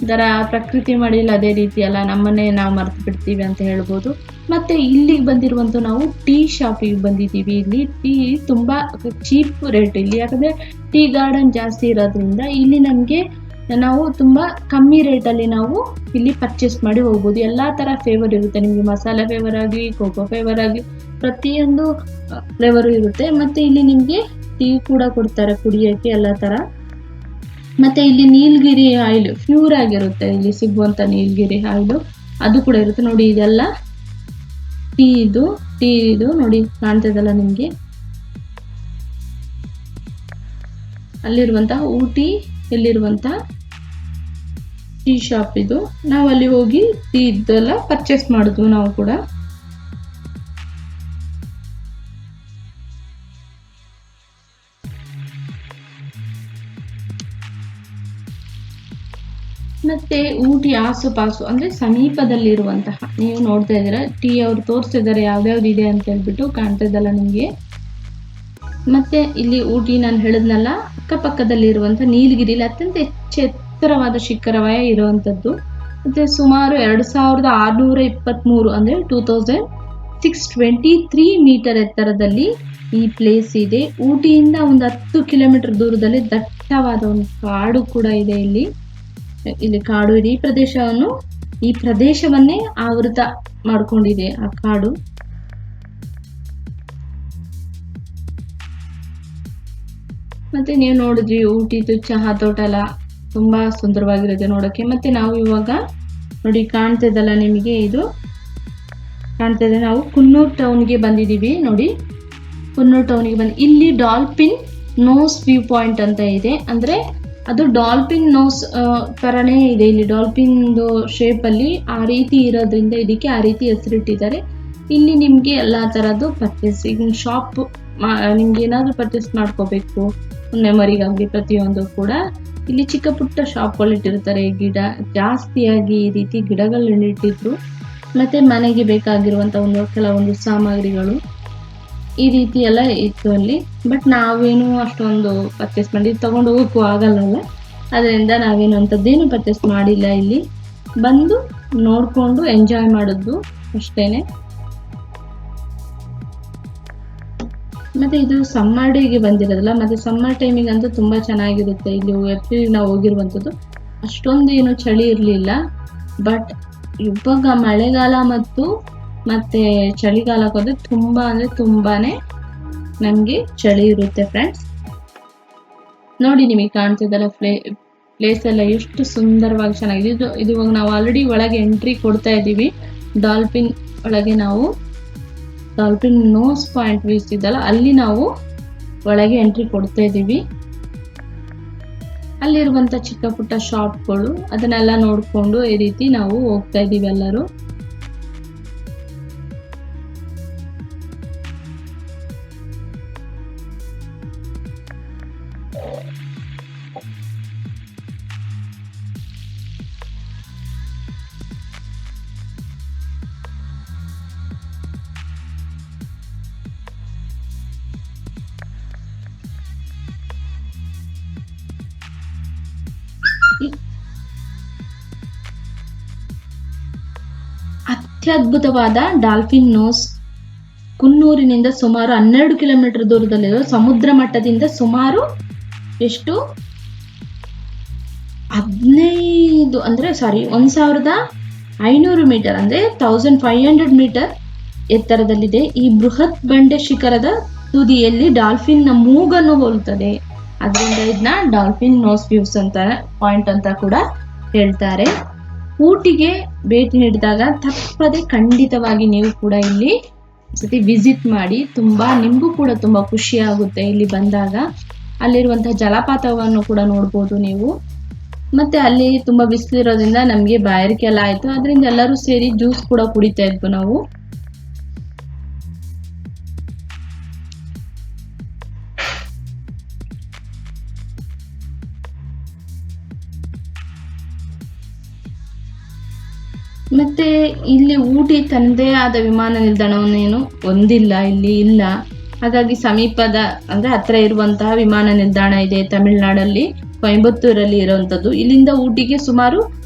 ಇದರ ಪ್ರಕೃತಿ ಮಾಡಿಲ್ಲ ಅದೇ ರೀತಿ ಅಲ್ಲ, ನಮ್ಮನ್ನೇ ನಾವು ಮರ್ತು ಬಿಡ್ತೀವಿ ಅಂತ ಹೇಳ್ಬೋದು. ಮತ್ತು ಇಲ್ಲಿಗೆ ಬಂದಿರುವಂಥ ನಾವು ಟೀ ಶಾಪಿಗೆ ಬಂದಿದ್ದೀವಿ. ಇಲ್ಲಿ ಟೀ ತುಂಬ ಚೀಪ್ ರೇಟ್ ಇಲ್ಲಿ, ಯಾಕಂದರೆ ಟೀ ಗಾರ್ಡನ್ ಜಾಸ್ತಿ ಇರೋದ್ರಿಂದ ಇಲ್ಲಿ ನಮಗೆ ನಾವು ತುಂಬ ಕಮ್ಮಿ ರೇಟಲ್ಲಿ ನಾವು ಇಲ್ಲಿ ಪರ್ಚೇಸ್ ಮಾಡಿ ಹೋಗ್ಬೋದು. ಎಲ್ಲ ಥರ ಫ್ಲೇವರ್ ಇರುತ್ತೆ ನಿಮಗೆ, ಮಸಾಲೆ ಫ್ಲೇವರ್ ಆಗಲಿ, ಕೋಕೋ ಫ್ಲೇವರ್ ಆಗಲಿ, ಪ್ರತಿಯೊಂದು ಫ್ಲೇವರು ಇರುತ್ತೆ. ಮತ್ತು ಇಲ್ಲಿ ನಿಮಗೆ ಟೀ ಕೂಡ ಕೊಡ್ತಾರೆ ಕುಡಿಯೋಕ್ಕೆ ಎಲ್ಲ ಥರ. ಮತ್ತು ಇಲ್ಲಿ ನೀಲಗಿರಿ ಆಯಿಲ್ ಪ್ಯೂರ್ ಆಗಿರುತ್ತೆ, ಇಲ್ಲಿ ಸಿಗುವಂಥ ನೀಲಗಿರಿ ಆಯಿಲು ಅದು ಕೂಡ ಇರುತ್ತೆ. ನೋಡಿ ಇದೆಲ್ಲ ಟೀ ಇದು ನೋಡಿ ಕಾಣ್ತಿದಲ್ಲ ನಿಮಗೆ, ಅಲ್ಲಿರುವಂತಹ ಊಟಿ ಎಲ್ಲಿರುವಂತಹ ಟೀ ಶಾಪ್ ಇದು. ನಾವು ಅಲ್ಲಿ ಹೋಗಿ ಟೀ ಇದೆಲ್ಲ ಪರ್ಚೇಸ್ ಮಾಡಿದ್ವು ನಾವು ಕೂಡ. ಮತ್ತೆ ಊಟಿ ಆಸುಪಾಸು ಅಂದರೆ ಸಮೀಪದಲ್ಲಿರುವಂತಹ, ನೀವು ನೋಡ್ತಾ ಇದ್ದೀರಾ ಟೀ ಅವ್ರು ತೋರಿಸ್ತಿದ್ದಾರೆ ಯಾವ್ದಾವ್ದು ಇದೆ ಅಂತ ಹೇಳ್ಬಿಟ್ಟು, ಕಾಣ್ತಾ ಇದ್ದಲ್ಲ ನಿಮಗೆ. ಮತ್ತೆ ಇಲ್ಲಿ ಊಟಿ ನಾನು ಹೇಳಿದ್ನಲ್ಲ, ಅಕ್ಕಪಕ್ಕದಲ್ಲಿರುವಂಥ ನೀಲಗಿರಿಲಿ ಅತ್ಯಂತ ಎತ್ತರವಾದ ಶಿಖರವೇ ಇರುವಂಥದ್ದು. ಮತ್ತು ಸುಮಾರು 2623 ಅಂದರೆ 2623 ಮೀಟರ್ ಎತ್ತರದಲ್ಲಿ ಈ ಪ್ಲೇಸ್ ಇದೆ. ಊಟಿಯಿಂದ ಒಂದು 10 ಕಿಲೋಮೀಟರ್ ದೂರದಲ್ಲಿ ದಟ್ಟವಾದ ಒಂದು ಕಾಡು ಕೂಡ ಇದೆ. ಇಲ್ಲಿ ಕಾಡು ಇದೆ. ಈ ಪ್ರದೇಶವನ್ನೇ ಆವೃತ ಮಾಡ್ಕೊಂಡಿದೆ ಆ ಕಾಡು. ಮತ್ತೆ ನೀವು ನೋಡಿದ್ರಿ ಊಟಿದು ಚಹಾ ತೋಟ ಎಲ್ಲ ತುಂಬಾ ಸುಂದರವಾಗಿರುತ್ತೆ ನೋಡೋಕೆ. ಮತ್ತೆ ನಾವು ಇವಾಗ ನೋಡಿ ಕಾಣ್ತಿದ್ದಲ್ಲ ನಿಮಗೆ, ಇದು ಕಾಣ್ತಿದೆ, ನಾವು ಕುನ್ನೂರ್ ಟೌನ್ಗೆ ಬಂದಿದ್ದೀವಿ. ನೋಡಿ ಕುನ್ನೂರ್ ಟೌನ್ಗೆ ಬಂದು ಇಲ್ಲಿ ಡಾಲ್ಫಿನ್ ನೋಸ್ ವ್ಯೂ ಪಾಯಿಂಟ್ ಅಂತ ಇದೆ. ಅಂದ್ರೆ ಅದು ಡಾಲ್ಫಿನ್ ನೋಸ್ ತರನೇ ಇದೆ. ಇಲ್ಲಿ ಡಾಲ್ಫಿನ್ ಶೇಪ್ ಅಲ್ಲಿ ಆ ರೀತಿ ಇರೋದ್ರಿಂದ ಇದಕ್ಕೆ ಆ ರೀತಿ ಹೆಸರಿಟ್ಟಿದ್ದಾರೆ. ಇಲ್ಲಿ ನಿಮ್ಗೆ ಎಲ್ಲಾ ತರದ್ದು ಪರ್ಚೇಸಿಂಗ್ ಶಾಪ್, ನಿಮ್ಗೆ ಏನಾದ್ರು ಪರ್ಚೇಸ್ ಮಾಡ್ಕೋಬೇಕು ಮೆಮೊರಿಗಾಗಲಿ ಪ್ರತಿಯೊಂದು ಕೂಡ ಇಲ್ಲಿ ಚಿಕ್ಕ ಪುಟ್ಟ ಶಾಪ್ಗಳು ಇಟ್ಟಿರ್ತಾರೆ. ಗಿಡ ಜಾಸ್ತಿಯಾಗಿ ಈ ರೀತಿ ಗಿಡಗಳನ್ನ ಇಟ್ಟಿದ್ರು. ಮತ್ತೆ ಮನೆಗೆ ಬೇಕಾಗಿರುವಂತ ಕೆಲವೊಂದು ಸಾಮಗ್ರಿಗಳು ಈ ರೀತಿ ಎಲ್ಲ ಇತ್ತು ಅಲ್ಲಿ. ಬಟ್ ನಾವೇನು ಅಷ್ಟೊಂದು ಪರ್ಚೇಸ್ ಮಾಡಿ ತಗೊಂಡು ಹೋಗೋಕ್ಕೂ ಆಗಲ್ಲಲ್ಲ, ಅದರಿಂದ ನಾವೇನು ಅಂಥದ್ದೇನು ಪರ್ಚೇಸ್ ಮಾಡಿಲ್ಲ. ಇಲ್ಲಿ ಬಂದು ನೋಡಿಕೊಂಡು ಎಂಜಾಯ್ ಮಾಡಿದ್ವು ಅಷ್ಟೇನೆ. ಮತ್ತು ಇದು ಸಮ್ಮರ್ ಡೇಗೆ ಬಂದಿರೋದಲ್ಲ, ಮತ್ತು ಸಮ್ಮರ್ ಟೈಮಿಗೆ ಅಂತೂ ತುಂಬ ಚೆನ್ನಾಗಿರುತ್ತೆ. ಇಲ್ಲಿ ಏಪ್ರಿಲ್ ನಾವು ಹೋಗಿರುವಂಥದ್ದು ಅಷ್ಟೊಂದು ಏನು ಚಳಿ ಇರಲಿಲ್ಲ. ಬಟ್ ಇವಾಗ ಮಳೆಗಾಲ ಮತ್ತು ಚಳಿಗಾಲಕ್ಕೆ ಹೋದ್ರೆ ತುಂಬ ಅಂದರೆ ತುಂಬಾನೇ ನಮಗೆ ಚಳಿ ಇರುತ್ತೆ ಫ್ರೆಂಡ್ಸ್. ನೋಡಿ ನಿಮಗೆ ಕಾಣ್ತಿದ್ದಲ್ಲ ಪ್ಲೇಸ್ ಎಲ್ಲ ಎಷ್ಟು ಸುಂದರವಾಗಿ ಚೆನ್ನಾಗಿದೆ. ಇದು ಇವಾಗ ನಾವು ಆಲ್ರೆಡಿ ಒಳಗೆ ಎಂಟ್ರಿ ಕೊಡ್ತಾ ಇದ್ದೀವಿ. ಡಾಲ್ಫಿನ್ ಒಳಗೆ ನಾವು ಡಾಲ್ಫಿನ್ ನೋಸ್ ಪಾಯಿಂಟ್ ಇದ್ದಲ್ಲ ಅಲ್ಲಿ ನಾವು ಒಳಗೆ ಎಂಟ್ರಿ ಕೊಡ್ತಾ ಇದ್ದೀವಿ. ಅಲ್ಲಿರುವಂಥ ಚಿಕ್ಕ ಪುಟ್ಟ ಶಾಪ್ಗಳು ಅದನ್ನೆಲ್ಲ ನೋಡಿಕೊಂಡು ಈ ರೀತಿ ನಾವು ಹೋಗ್ತಾ ಇದ್ದೀವಿ ಎಲ್ಲರೂ. ಅತ್ಯದ್ಭುತವಾದ ಡಾಲ್ಫಿನ್ ನೋಸ್ ಕುನ್ನೂರಿನಿಂದ ಸುಮಾರು 12 ಕಿಲೋಮೀಟರ್ ದೂರದಲ್ಲಿರೋ ಸಮುದ್ರ ಮಟ್ಟದಿಂದ ಸುಮಾರು ಎಷ್ಟು 1500 ಮೀಟರ್ ಅಂದ್ರೆ 1500 ಮೀಟರ್ ಎತ್ತರದಲ್ಲಿದೆ. ಈ ಬೃಹತ್ ಬಂಡೆ ಶಿಖರದ ತುದಿಯಲ್ಲಿ ಡಾಲ್ಫಿನ್ನ ಮೂಗನ್ನು ಹೋಲುತ್ತದೆ. ಅದರಿಂದ ಇದನ್ನ ಡಾಲ್ಫಿನ್ ನೋಸ್ ವ್ಯೂಸ್ ಅಂತ ಪಾಯಿಂಟ್ ಅಂತ ಕೂಡ ಹೇಳ್ತಾರೆ. ಊಟಿಗೆ ಭೇಟಿ ನೀಡಿದಾಗ ತಪ್ಪದೆ ಖಂಡಿತವಾಗಿ ನೀವು ಕೂಡ ಇಲ್ಲಿ ಸತಿ ವಿಸಿಟ್ ಮಾಡಿ. ನಿಮಗೂ ಕೂಡ ತುಂಬಾ ಖುಷಿ ಆಗುತ್ತೆ ಇಲ್ಲಿ ಬಂದಾಗ. ಅಲ್ಲಿರುವಂತಹ ಜಲಪಾತವನ್ನು ಕೂಡ ನೋಡ್ಬೋದು ನೀವು. ಮತ್ತೆ ಅಲ್ಲಿ ತುಂಬಾ ಬಿಸಿಲಿರೋದ್ರಿಂದ ನಮ್ಗೆ ಬಾಯಾರಿಕೆ ಎಲ್ಲ ಆಯ್ತು. ಅದರಿಂದ ಎಲ್ಲರೂ ಸೇರಿ ಜ್ಯೂಸ್ ಕೂಡ ಕುಡಿತಾ ಇದ್ವು ನಾವು. ಮತ್ತೆ ಇಲ್ಲಿ ಊಟಿ ತಂದೇ ಆದ ವಿಮಾನ ನಿಲ್ದಾಣವನ್ನೇನು ಒಂದಿಲ್ಲ, ಇಲ್ಲಿ ಇಲ್ಲ. ಹಾಗಾಗಿ ಸಮೀಪದ ಅಂದ್ರೆ ಹತ್ರ ಇರುವಂತಹ ವಿಮಾನ ನಿಲ್ದಾಣ ಇದೆ ತಮಿಳುನಾಡಲ್ಲಿ, ಕೊಯಂಬತ್ತೂರಲ್ಲಿ ಇರುವಂತದ್ದು. ಇಲ್ಲಿಂದ ಊಟಿಗೆ ಸುಮಾರು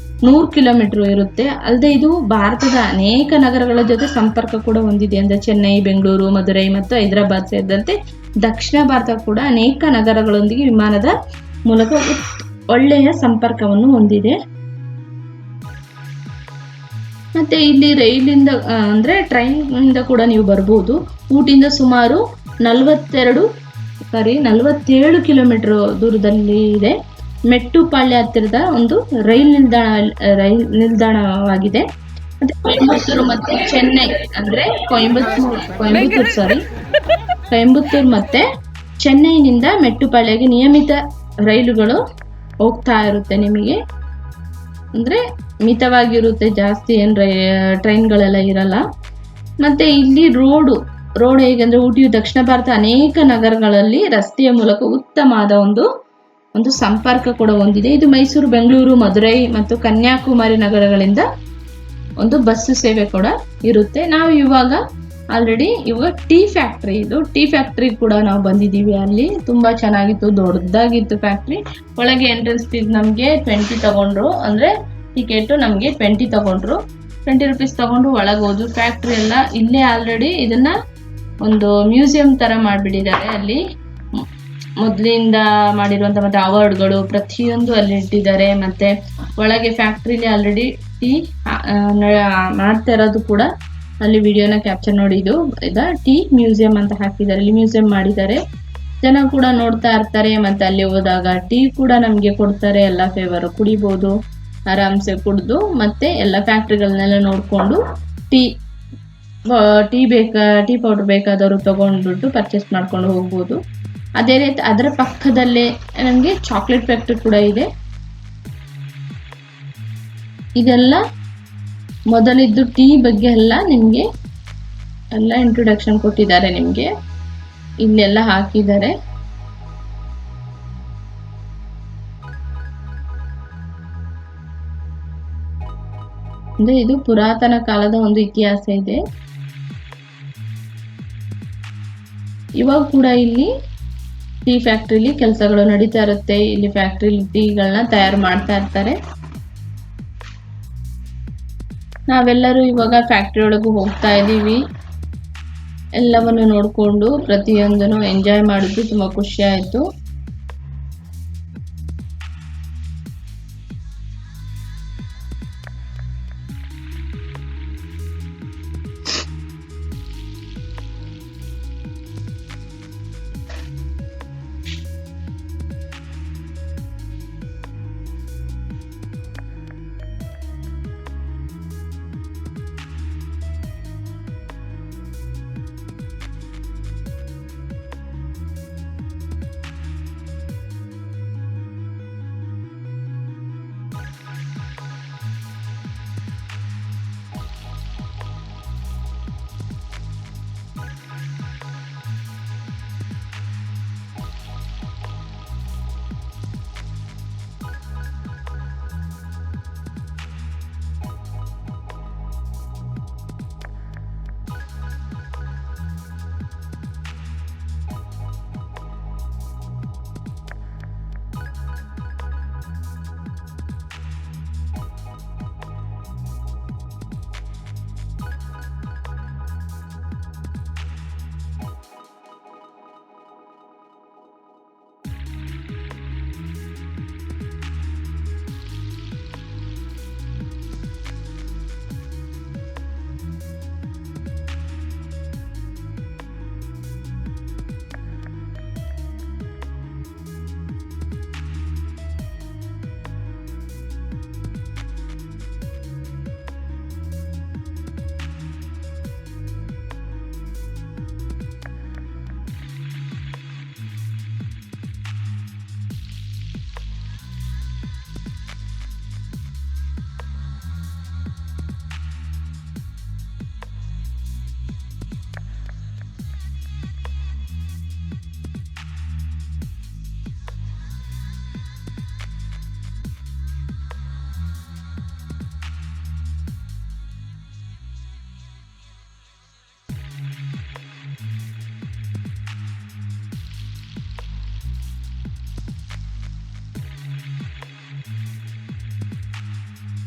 100 ಕಿಲೋಮೀಟರ್ ಇರುತ್ತೆ. ಅಲ್ಲದೆ ಇದು ಭಾರತದ ಅನೇಕ ನಗರಗಳ ಜೊತೆ ಸಂಪರ್ಕ ಕೂಡ ಹೊಂದಿದೆ. ಅಂದ್ರೆ ಚೆನ್ನೈ, ಬೆಂಗಳೂರು, ಮಧುರೈ ಮತ್ತು ಹೈದರಾಬಾದ್ ಸೇರಿದಂತೆ ದಕ್ಷಿಣ ಭಾರತ ಕೂಡ ಅನೇಕ ನಗರಗಳೊಂದಿಗೆ ವಿಮಾನದ ಮೂಲಕ ಒಳ್ಳೆಯ ಸಂಪರ್ಕವನ್ನು ಹೊಂದಿದೆ. ಮತ್ತೆ ಇಲ್ಲಿ ರೈಲಿಂದ ಅಂದ್ರೆ ಟ್ರೈನ್ ಇಂದ ಕೂಡ ನೀವು ಬರ್ಬೋದು. ಊಟಿಯಿಂದ ಸುಮಾರು 47 ಕಿಲೋಮೀಟರ್ ದೂರದಲ್ಲಿ ಇದೆ. ಮೆಟ್ಟುಪಾಳ್ಯ ಹತ್ತಿರದ ಒಂದು ರೈಲ್ ನಿಲ್ದಾಣವಾಗಿದೆ. ಮತ್ತೆ ಕೊಯಂಬತ್ತೂರು ಮತ್ತೆ ಚೆನ್ನೈ ಅಂದ್ರೆ ಕೊಯಂಬತ್ತೂರು ಮತ್ತೆ ಚೆನ್ನೈನಿಂದ ಮೆಟ್ಟುಪಾಳ್ಯಗೆ ನಿಯಮಿತ ರೈಲುಗಳು ಹೋಗ್ತಾ ಇರುತ್ತೆ. ನಿಮಗೆ ಅಂದ್ರೆ ಮಿತವಾಗಿರುತ್ತೆ, ಜಾಸ್ತಿ ಏನ್ ಟ್ರೈನ್ಗಳೆಲ್ಲ ಇರಲ್ಲ. ಮತ್ತೆ ಇಲ್ಲಿ ರೋಡ್ ಹೇಗಂದ್ರೆ ಊಟಿಯು ದಕ್ಷಿಣ ಭಾರತ ಅನೇಕ ನಗರಗಳಲ್ಲಿ ರಸ್ತೆಯ ಮೂಲಕ ಉತ್ತಮವಾದ ಒಂದು ಸಂಪರ್ಕ ಕೂಡ ಹೊಂದಿದೆ. ಇದು ಮೈಸೂರು, ಬೆಂಗಳೂರು, ಮಧುರೈ ಮತ್ತು ಕನ್ಯಾಕುಮಾರಿ ನಗರಗಳಿಂದ ಒಂದು ಬಸ್ ಸೇವೆ ಕೂಡ ಇರುತ್ತೆ. ನಾವು ಇವಾಗ ಟೀ ಫ್ಯಾಕ್ಟ್ರಿ ಕೂಡ ನಾವು ಬಂದಿದ್ದೀವಿ. ಅಲ್ಲಿ ತುಂಬಾ ಚೆನ್ನಾಗಿತ್ತು, ದೊಡ್ಡದಾಗಿತ್ತು ಫ್ಯಾಕ್ಟ್ರಿ. ಒಳಗೆ ಎಂಟ್ರೆನ್ಸ್ ಫೀಸ್ ನಮ್ಗೆ 20 ತಗೊಂಡ್ರು. ಅಂದ್ರೆ ಟಿಕೆಟ್ ನಮ್ಗೆ 20 ತಗೊಂಡ್ರು. 20 ರೂಪೀಸ್ ತಗೊಂಡು ಒಳಗೆ ಹೋದ್ರು. ಫ್ಯಾಕ್ಟ್ರಿ ಎಲ್ಲ ಇಲ್ಲೇ ಆಲ್ರೆಡಿ ಇದನ್ನ ಒಂದು ಮ್ಯೂಸಿಯಂ ತರ ಮಾಡ್ಬಿಟ್ಟಿದ್ದಾರೆ. ಅಲ್ಲಿ ಮೊದ್ಲಿಂದ ಮಾಡಿರುವಂತ ಮತ್ತೆ ಅವಾರ್ಡ್ಗಳು ಪ್ರತಿಯೊಂದು ಅಲ್ಲಿ ಇಟ್ಟಿದ್ದಾರೆ. ಮತ್ತೆ ಒಳಗೆ ಫ್ಯಾಕ್ಟ್ರಿಲಿ ಆಲ್ರೆಡಿ ಟೀ ಮಾಡ್ತಾ ಇರೋದು ಕೂಡ ಅಲ್ಲಿ ವಿಡಿಯೋನ ಕ್ಯಾಪ್ಚರ್ ನೋಡಿ. ಇದು ಟೀ ಮ್ಯೂಸಿಯಂ ಅಂತ ಹಾಕಿದ್ದಾರೆ, ಇಲ್ಲಿ ಮ್ಯೂಸಿಯಂ ಮಾಡಿದ್ದಾರೆ. ಜನ ಕೂಡ ನೋಡ್ತಾ ಇರ್ತಾರೆ. ಮತ್ತೆ ಅಲ್ಲಿ ಹೋದಾಗ ಟೀ ಕೂಡ ನಮ್ಗೆ ಕೊಡ್ತಾರೆ. ಎಲ್ಲ ಫೇವರ್ ಕುಡಿಬಹುದು, ಆರಾಮ್ಸೆ ಕುಡಿದು ಮತ್ತೆ ಎಲ್ಲ ಫ್ಯಾಕ್ಟ್ರಿಗಳನ್ನೆಲ್ಲ ನೋಡ್ಕೊಂಡು ಟೀ ಪೌಡರ್ ಬೇಕಾದವರು ತಗೊಂಡ್ಬಿಟ್ಟು ಪರ್ಚೇಸ್ ಮಾಡ್ಕೊಂಡು ಹೋಗ್ಬೋದು. ಅದೇ ರೀತಿ ಅದರ ಪಕ್ಕದಲ್ಲೇ ನಮ್ಗೆ ಚಾಕ್ಲೇಟ್ ಫ್ಯಾಕ್ಟ್ರಿ ಕೂಡ ಇದೆ. ಇದೆಲ್ಲ ಮೊದಲಿದ್ದು ಟೀ ಬಗ್ಗೆ ಎಲ್ಲ ನಿಮ್ಗೆ ಎಲ್ಲ ಇಂಟ್ರೊಡಕ್ಷನ್ ಕೊಟ್ಟಿದ್ದಾರೆ. ನಿಮ್ಗೆ ಇಲ್ಲೆಲ್ಲ ಹಾಕಿದ್ದಾರೆ. ಅಂದ್ರೆ ಇದು ಪುರಾತನ ಕಾಲದ ಒಂದು ಇತಿಹಾಸ ಇದೆ. ಇವಾಗ ಕೂಡ ಇಲ್ಲಿ ಟೀ ಫ್ಯಾಕ್ಟ್ರಿಲಿ ಕೆಲಸಗಳು ನಡೀತಾ ಇರುತ್ತೆ. ಇಲ್ಲಿ ಫ್ಯಾಕ್ಟ್ರಿಲಿ ಟೀಗಳನ್ನ ತಯಾರು ಮಾಡ್ತಾ ಇರ್ತಾರೆ. ನಾವೆಲ್ಲರೂ ಇವಾಗ ಫ್ಯಾಕ್ಟ್ರಿ ಒಳಗೂ ಹೋಗ್ತಾ ಇದೀವಿ. ಎಲ್ಲವನ್ನು ನೋಡ್ಕೊಂಡು ಪ್ರತಿಯೊಂದನ್ನು ಎಂಜಾಯ್ ಮಾಡಿದ್ದು ತುಂಬಾ ಖುಷಿ ಆಯ್ತು.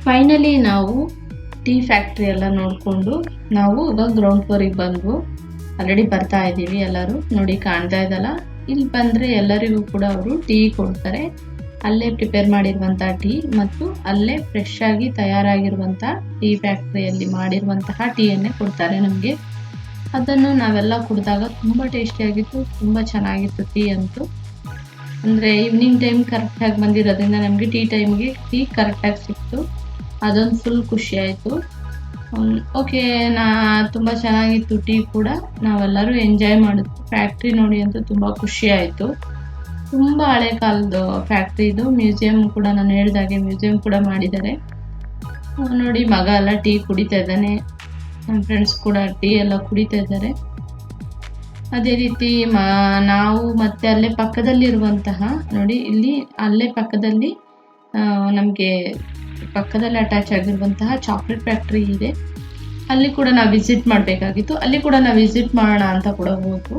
ಫೈನಲಿ ನಾವು ಟೀ ಫ್ಯಾಕ್ಟ್ರಿ ಎಲ್ಲ ನೋಡಿಕೊಂಡು ನಾವು ಇವಾಗ ಗ್ರೌಂಡ್ ಫ್ಲೋರಿಗೆ ಬಂದ್ವು. ಆಲ್ರೆಡಿ ಬರ್ತಾ ಇದ್ದೀವಿ ಎಲ್ಲರೂ. ನೋಡಿ ಕಾಣ್ತಾ ಇದ್ದಲ್ಲ, ಇಲ್ಲಿ ಬಂದರೆ ಎಲ್ಲರಿಗೂ ಕೂಡ ಅವರು ಟೀ ಕೊಡ್ತಾರೆ. ಅಲ್ಲೇ ಪ್ರಿಪೇರ್ ಮಾಡಿರುವಂಥ ಟೀ ಮತ್ತು ಅಲ್ಲೇ ಫ್ರೆಶ್ ಆಗಿ ತಯಾರಾಗಿರುವಂಥ ಟೀ ಫ್ಯಾಕ್ಟ್ರಿಯಲ್ಲಿ ಮಾಡಿರುವಂತಹ ಟೀಯನ್ನೇ ಕೊಡ್ತಾರೆ ನಮಗೆ. ಅದನ್ನು ನಾವೆಲ್ಲ ಕುಡಿದಾಗ ತುಂಬ ಟೇಸ್ಟಿಯಾಗಿತ್ತು, ತುಂಬ ಚೆನ್ನಾಗಿತ್ತು ಟೀ ಅಂತೂ. ಅಂದರೆ ಈವ್ನಿಂಗ್ ಟೈಮ್ ಕರೆಕ್ಟಾಗಿ ಬಂದಿರೋದ್ರಿಂದ ನಮಗೆ ಟೀ ಟೈಮ್ಗೆ ಟೀ ಕರೆಕ್ಟಾಗಿ ಸಿಕ್ತು. ಅದೊಂದು ಫುಲ್ ಖುಷಿ ಆಯಿತು. ಓಕೆ, ತುಂಬ ಚೆನ್ನಾಗಿತ್ತು ಟೀ ಕೂಡ. ನಾವೆಲ್ಲರೂ ಎಂಜಾಯ್ ಮಾಡಿದ್ವಿ. ಫ್ಯಾಕ್ಟ್ರಿ ನೋಡಿ ಅಂತೂ ತುಂಬ ಖುಷಿ ಆಯಿತು. ತುಂಬ ಹಳೆ ಕಾಲದ ಫ್ಯಾಕ್ಟ್ರಿ ಇದು. ಮ್ಯೂಸಿಯಂ ಕೂಡ, ನಾನು ಹೇಳಿದಾಗೆ ಮ್ಯೂಸಿಯಂ ಕೂಡ ಮಾಡಿದ್ದಾರೆ. ನೋಡಿ ಮಗ ಎಲ್ಲ ಟೀ ಕುಡಿತಾ ಇದ್ದಾನೆ, ನಮ್ಮ ಫ್ರೆಂಡ್ಸ್ ಕೂಡ ಟೀ ಎಲ್ಲ ಕುಡಿತಾ ಇದ್ದಾರೆ. ಅದೇ ರೀತಿ ನಾವು ಮತ್ತೆ ಅಲ್ಲೇ ಪಕ್ಕದಲ್ಲಿರುವಂತಹ ನೋಡಿ, ಇಲ್ಲಿ ಅಲ್ಲೇ ಪಕ್ಕದಲ್ಲಿ ನಮಗೆ ಪಕ್ಕದಲ್ಲಿ ಅಟ್ಯಾಚ್ ಆಗಿರುವಂತಹ ಚಾಕ್ಲೇಟ್ ಫ್ಯಾಕ್ಟ್ರಿ ಇದೆ. ಅಲ್ಲಿ ಕೂಡ ನಾವು ವಿಸಿಟ್ ಮಾಡಬೇಕಾಗಿತ್ತು. ಅಲ್ಲಿ ಕೂಡ ನಾವು ವಿಸಿಟ್ ಮಾಡೋಣ ಅಂತ ಕೂಡ ಹೋಗ್ತು.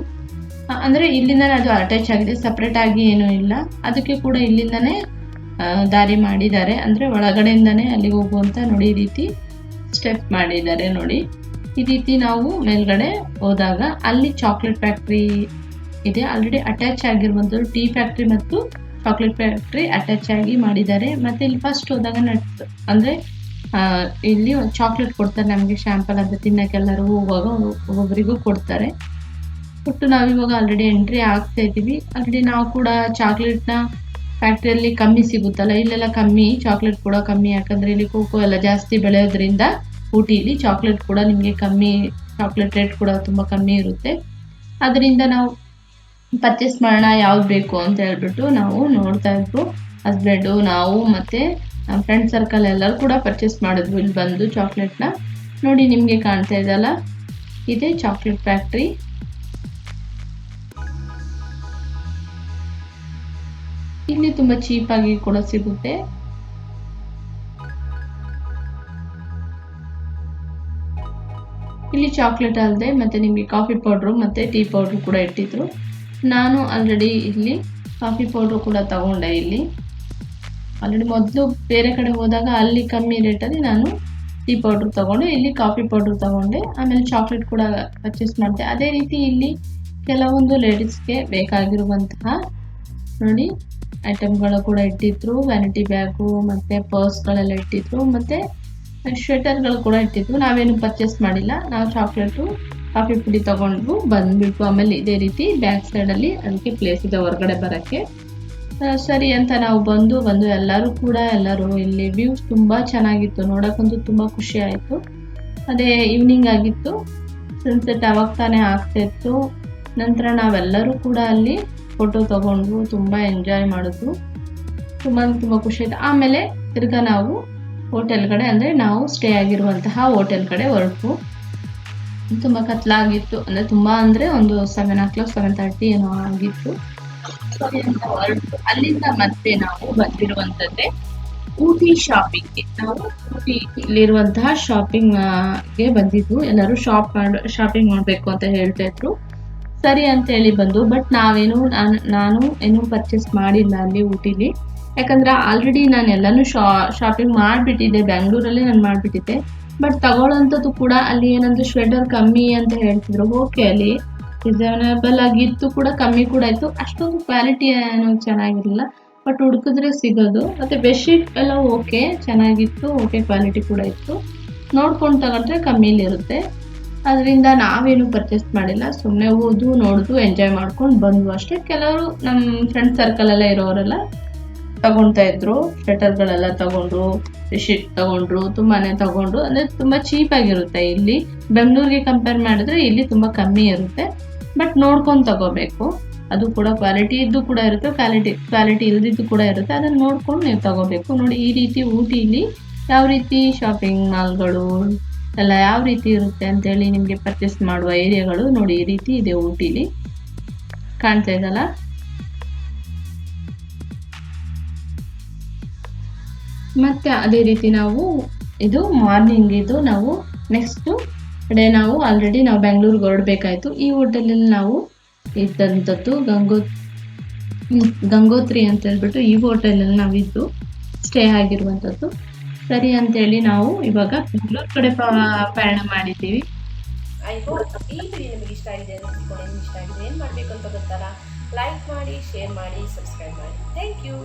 ಅಂದರೆ ಇಲ್ಲಿಂದನೇ ಅದು ಅಟ್ಯಾಚ್ ಆಗಿದೆ, ಸಪ್ರೇಟ್ ಆಗಿ ಏನೂ ಇಲ್ಲ. ಅದಕ್ಕೆ ಕೂಡ ಇಲ್ಲಿಂದನೇ ದಾರಿ ಮಾಡಿದ್ದಾರೆ. ಅಂದರೆ ಒಳಗಡೆಯಿಂದನೇ ಅಲ್ಲಿಗೆ ಹೋಗುವಂಥ ನೋಡಿ ಈ ರೀತಿ ಸ್ಟೆಪ್ ಮಾಡಿದ್ದಾರೆ. ನೋಡಿ ಈ ರೀತಿ ನಾವು ಮೇಲ್ಗಡೆ ಹೋದಾಗ ಅಲ್ಲಿ ಚಾಕ್ಲೇಟ್ ಫ್ಯಾಕ್ಟ್ರಿ ಇದೆ. ಆಲ್ರೆಡಿ ಅಟ್ಯಾಚ್ ಆಗಿರುವಂಥದ್ದು ಟೀ ಫ್ಯಾಕ್ಟ್ರಿ ಮತ್ತು ಚಾಕ್ಲೇಟ್ ಫ್ಯಾಕ್ಟ್ರಿ ಅಟ್ಯಾಚ್ ಆಗಿ ಮಾಡಿದ್ದಾರೆ. ಮತ್ತು ಇಲ್ಲಿ ಫಸ್ಟ್ ಹೋದಾಗ ಅಂದರೆ ಇಲ್ಲಿ ಚಾಕ್ಲೇಟ್ ಕೊಡ್ತಾರೆ ನಮಗೆ, ಶ್ಯಾಂಪಲ್ ಅಂತ ತಿನ್ನಕ್ಕೆ. ಎಲ್ಲರೂ ಹೋಗುವಾಗ ಒಬ್ಬೊಬ್ಬರಿಗೂ ಕೊಡ್ತಾರೆ. ಕೊಟ್ಟು ನಾವಿವಾಗ ಆಲ್ರೆಡಿ ಎಂಟ್ರಿ ಆಗ್ತಾ ಇದ್ದೀವಿ. ಆಲ್ರೆಡಿ ನಾವು ಕೂಡ ಚಾಕ್ಲೇಟ್ನ ಫ್ಯಾಕ್ಟ್ರಿಯಲ್ಲಿ ಕಮ್ಮಿ ಸಿಗುತ್ತಲ್ಲ, ಇಲ್ಲೆಲ್ಲ ಕಮ್ಮಿ, ಚಾಕ್ಲೇಟ್ ಕೂಡ ಕಮ್ಮಿ. ಯಾಕಂದರೆ ಇಲ್ಲಿ ಕೋಕೋ ಎಲ್ಲ ಜಾಸ್ತಿ ಬೆಳೆಯೋದ್ರಿಂದ ಊಟಿಲಿ ಚಾಕ್ಲೇಟ್ ಕೂಡ ನಿಮಗೆ ಕಮ್ಮಿ, ಚಾಕ್ಲೇಟ್ ರೇಟ್ ಕೂಡ ತುಂಬ ಕಮ್ಮಿ ಇರುತ್ತೆ. ಅದರಿಂದ ನಾವು ಪರ್ಚೇಸ್ ಮಾಡೋಣ ಯಾವ್ದು ಬೇಕು ಅಂತ ಹೇಳ್ಬಿಟ್ಟು ನಾವು ನೋಡ್ತಾ ಇದ್ವು. ಹಸ್ಬೆಂಡು, ನಾವು ಮತ್ತು ನಮ್ಮ ಫ್ರೆಂಡ್ ಸರ್ಕಲ್ ಎಲ್ಲರೂ ಕೂಡ ಪರ್ಚೇಸ್ ಮಾಡಿದ್ವು ಇಲ್ಲಿ ಬಂದು ಚಾಕ್ಲೇಟ್ನ. ನೋಡಿ ನಿಮಗೆ ಕಾಣ್ತಾ ಇದೆಯಲ್ಲ, ಇದೇ ಚಾಕ್ಲೇಟ್ ಫ್ಯಾಕ್ಟ್ರಿ. ಇಲ್ಲಿ ತುಂಬ ಚೀಪಾಗಿ ಕೂಡ ಸಿಗುತ್ತೆ. ಇಲ್ಲಿ ಚಾಕ್ಲೇಟ್ ಅಲ್ಲದೆ ಮತ್ತೆ ನಿಮಗೆ ಕಾಫಿ ಪೌಡ್ರು ಮತ್ತು ಟೀ ಪೌಡ್ರು ಕೂಡ ಇಟ್ಟಿದ್ರು. ನಾನು ಆಲ್ರೆಡಿ ಇಲ್ಲಿ ಕಾಫಿ ಪೌಡ್ರು ಕೂಡ ತಗೊಂಡೆ. ಇಲ್ಲಿ ಆಲ್ರೆಡಿ ಮೊದಲು ಬೇರೆ ಕಡೆ ಹೋದಾಗ ಅಲ್ಲಿ ಕಮ್ಮಿ ರೇಟಲ್ಲಿ ನಾನು ಟೀ ಪೌಡ್ರು ತಗೊಂಡೆ, ಇಲ್ಲಿ ಕಾಫಿ ಪೌಡ್ರು ತಗೊಂಡೆ. ಆಮೇಲೆ ಚಾಕ್ಲೇಟ್ ಕೂಡ ಪರ್ಚೇಸ್ ಮಾಡಿದೆ. ಅದೇ ರೀತಿ ಇಲ್ಲಿ ಕೆಲವೊಂದು ಲೇಡೀಸ್ಗೆ ಬೇಕಾಗಿರುವಂತಹ ನೋಡಿ ಐಟಮ್ಗಳು ಕೂಡ ಇಟ್ಟಿದ್ರು. ವ್ಯಾನಿಟಿ ಬ್ಯಾಗು ಮತ್ತು ಪರ್ಸ್ಗಳೆಲ್ಲ ಇಟ್ಟಿದ್ರು, ಮತ್ತು ಸ್ವೆಟರ್ಗಳು ಕೂಡ ಇಟ್ಟಿದ್ವು. ನಾವೇನು ಪರ್ಚೇಸ್ ಮಾಡಿಲ್ಲ. ನಾವು ಚಾಕ್ಲೇಟು ಕಾಫಿ ಪುಡಿ ತೊಗೊಂಡು ಬಂದುಬಿಟ್ಟು ಆಮೇಲೆ ಇದೇ ರೀತಿ ಬ್ಯಾಕ್ ಸೈಡಲ್ಲಿ ಅದಕ್ಕೆ ಪ್ಲೇಸ್ ಇದೆ ಹೊರಗಡೆ ಬರೋಕ್ಕೆ. ಸರಿ ಅಂತ ನಾವು ಬಂದು ಎಲ್ಲರೂ ಇಲ್ಲಿ ವ್ಯೂಸ್ ತುಂಬ ಚೆನ್ನಾಗಿತ್ತು, ನೋಡೋಕ್ಕಂತೂ ತುಂಬ ಖುಷಿ ಆಯಿತು. ಅದೇ ಈವ್ನಿಂಗ್ ಆಗಿತ್ತು, ಸನ್ಸೆಟ್ ಅವಾಗ ತಾನೇ ಆಗ್ತಾಯಿತ್ತು. ನಂತರ ನಾವೆಲ್ಲರೂ ಕೂಡ ಅಲ್ಲಿ ಫೋಟೋ ತೊಗೊಂಡು ತುಂಬ ಎಂಜಾಯ್ ಮಾಡಿದ್ವು. ತುಂಬ ಖುಷಿ ಆಯಿತು. ಆಮೇಲೆ ತಿರ್ಗಾ ನಾವು ಹೋಟೆಲ್ ಕಡೆ, ಅಂದರೆ ನಾವು ಸ್ಟೇ ಆಗಿರುವಂತಹ ಹೋಟೆಲ್ ಕಡೆ ಹೊರಟು. ತುಂಬ ಕತ್ಲಾಗಿತ್ತು, ಅಂದರೆ ತುಂಬ ಅಂದರೆ ಒಂದು 7 o'clock 7:30 ಏನೋ ಆಗಿತ್ತು. ಸರಿ ಅಂತ ಹೊರಟು ಅಲ್ಲಿಂದ ಮತ್ತೆ ನಾವು ಬಂದಿರುವಂಥದ್ದೇ ಊಟಿ ಶಾಪಿಂಗ್ಗೆ. ನಾವು ಊಟಿಲಿರುವಂತಹ ಶಾಪಿಂಗ್ಗೆ ಬಂದಿದ್ವು. ಎಲ್ಲರೂ ಶಾಪಿಂಗ್ ಮಾಡಬೇಕು ಅಂತ ಹೇಳ್ತಾ ಇದ್ರು. ಸರಿ ಅಂತ ಹೇಳಿ ಬಂದು, ಬಟ್ ನಾನು ಏನೂ ಪರ್ಚೇಸ್ ಮಾಡಿಲ್ಲ ಅಲ್ಲಿ ಊಟಿಲಿ. ಯಾಕಂದರೆ ಆಲ್ರೆಡಿ ನಾನು ಎಲ್ಲನೂ ಶಾಪಿಂಗ್ ಮಾಡಿಬಿಟ್ಟಿದ್ದೆ, ಬೆಂಗಳೂರಲ್ಲೇ ನಾನು ಮಾಡಿಬಿಟ್ಟಿದ್ದೆ. ಬಟ್ ತಗೊಳ್ಳೋಂಥದ್ದು ಕೂಡ ಅಲ್ಲಿ ಏನಂದ್ರೆ ಸ್ವೆಟರ್ ಕಮ್ಮಿ ಅಂತ ಹೇಳ್ತಿದ್ರು. ಓಕೆ, ಅಲ್ಲಿ ರಿಸನೇಬಲ್ ಆಗಿತ್ತು ಕೂಡ, ಕಮ್ಮಿ ಕೂಡ ಇತ್ತು. ಅಷ್ಟೊಂದು ಕ್ವಾಲಿಟಿ ಏನೂ ಚೆನ್ನಾಗಿರಲಿಲ್ಲ, ಬಟ್ ಹುಡುಕಿದ್ರೆ ಸಿಗೋದು. ಮತ್ತು ಬೆಡ್ಶೀಟ್ ಎಲ್ಲ ಓಕೆ ಚೆನ್ನಾಗಿತ್ತು, ಓಕೆ ಕ್ವಾಲಿಟಿ ಕೂಡ ಇತ್ತು. ನೋಡ್ಕೊಂಡು ತಗೊಂಡ್ರೆ ಕಮ್ಮಿಲಿರುತ್ತೆ. ಅದರಿಂದ ನಾವೇನು ಪರ್ಚೇಸ್ ಮಾಡಿಲ್ಲ, ಸುಮ್ಮನೆ ಹೋದು ನೋಡಿದು ಎಂಜಾಯ್ ಮಾಡ್ಕೊಂಡು ಬಂದ್ವು ಅಷ್ಟೇ. ಕೆಲವರು ನಮ್ಮ ಫ್ರೆಂಡ್ ಸರ್ಕಲೆಲ್ಲ ಇರೋರೆಲ್ಲ ತಗೊಳ್ತಾ ಇದ್ರು, ಸ್ವೆಟರ್ಗಳೆಲ್ಲ ತಗೊಂಡ್ರು, ಬೆಡ್ಶೀಟ್ ತಗೊಂಡ್ರು, ತುಂಬಾ ತಗೊಂಡ್ರು. ಅಂದರೆ ತುಂಬ ಚೀಪಾಗಿರುತ್ತೆ ಇಲ್ಲಿ. ಬೆಂಗಳೂರಿಗೆ ಕಂಪೇರ್ ಮಾಡಿದ್ರೆ ಇಲ್ಲಿ ತುಂಬ ಕಮ್ಮಿ ಇರುತ್ತೆ. ಬಟ್ ನೋಡ್ಕೊಂಡು ತಗೋಬೇಕು. ಅದು ಕೂಡ ಕ್ವಾಲಿಟಿ ಇದ್ದು ಕೂಡ ಇರುತ್ತೆ, ಕ್ವಾಲಿಟಿ ಇಲ್ದಿದ್ದು ಕೂಡ ಇರುತ್ತೆ. ಅದನ್ನು ನೋಡ್ಕೊಂಡು ನೀವು ತಗೋಬೇಕು. ನೋಡಿ ಈ ರೀತಿ ಊಟಿಲಿ ಯಾವ ರೀತಿ ಶಾಪಿಂಗ್ ಮಾಲ್ಗಳು ಎಲ್ಲ ಯಾವ ರೀತಿ ಇರುತ್ತೆ ಅಂತೇಳಿ ನಿಮಗೆ ಪರ್ಚೇಸ್ ಮಾಡುವ ಏರಿಯಾಗಳು ನೋಡಿ ಈ ರೀತಿ ಇದೆ ಊಟಿಲಿ. ಕಾಣ್ತಾ ಇದಲ್ಲ. ಮತ್ತು ಅದೇ ರೀತಿ ನಾವು ಇದು ಮಾರ್ನಿಂಗ್ ಇದು ನಾವು ನೆಕ್ಸ್ಟ್ ಡೇ ನಾವು ಆಲ್ರೆಡಿ ನಾವು ಬೆಂಗಳೂರಿಗೆ ಹೊರಡಬೇಕಾಯಿತು. ಈ ಹೋಟೆಲಲ್ಲಿ ನಾವು ಇದ್ದಂಥದ್ದು ಗಂಗೋತ್ರಿ ಅಂತ ಹೇಳ್ಬಿಟ್ಟು ಈ ಹೋಟೆಲಲ್ಲಿ ನಾವಿದ್ದು ಸ್ಟೇ ಆಗಿರುವಂಥದ್ದು. ಸರಿ ಅಂತೇಳಿ ನಾವು ಇವಾಗ ಬೆಂಗಳೂರು ಕಡೆ ಪಯಣ ಮಾಡಿದ್ದೀವಿ. ಐ ಹೋಪ್ ಈ ವಿಡಿಯೋ ನಿಮಗೆ ಇಷ್ಟ ಆಗಿದೆ ಅಂತ ತಿಳ್ಕೊಂಡು ನಿಮ್ಗೆ ಇಷ್ಟ ಆಗಿದೆ ಏನು ಮಾಡಬೇಕು ಅಂತ ಗೊತ್ತಲ್ಲ, ಲೈಕ್ ಮಾಡಿ, ಶೇರ್ ಮಾಡಿ, ಸಬ್ಸ್ಕ್ರೈಬ್ ಮಾಡಿ. Thank you.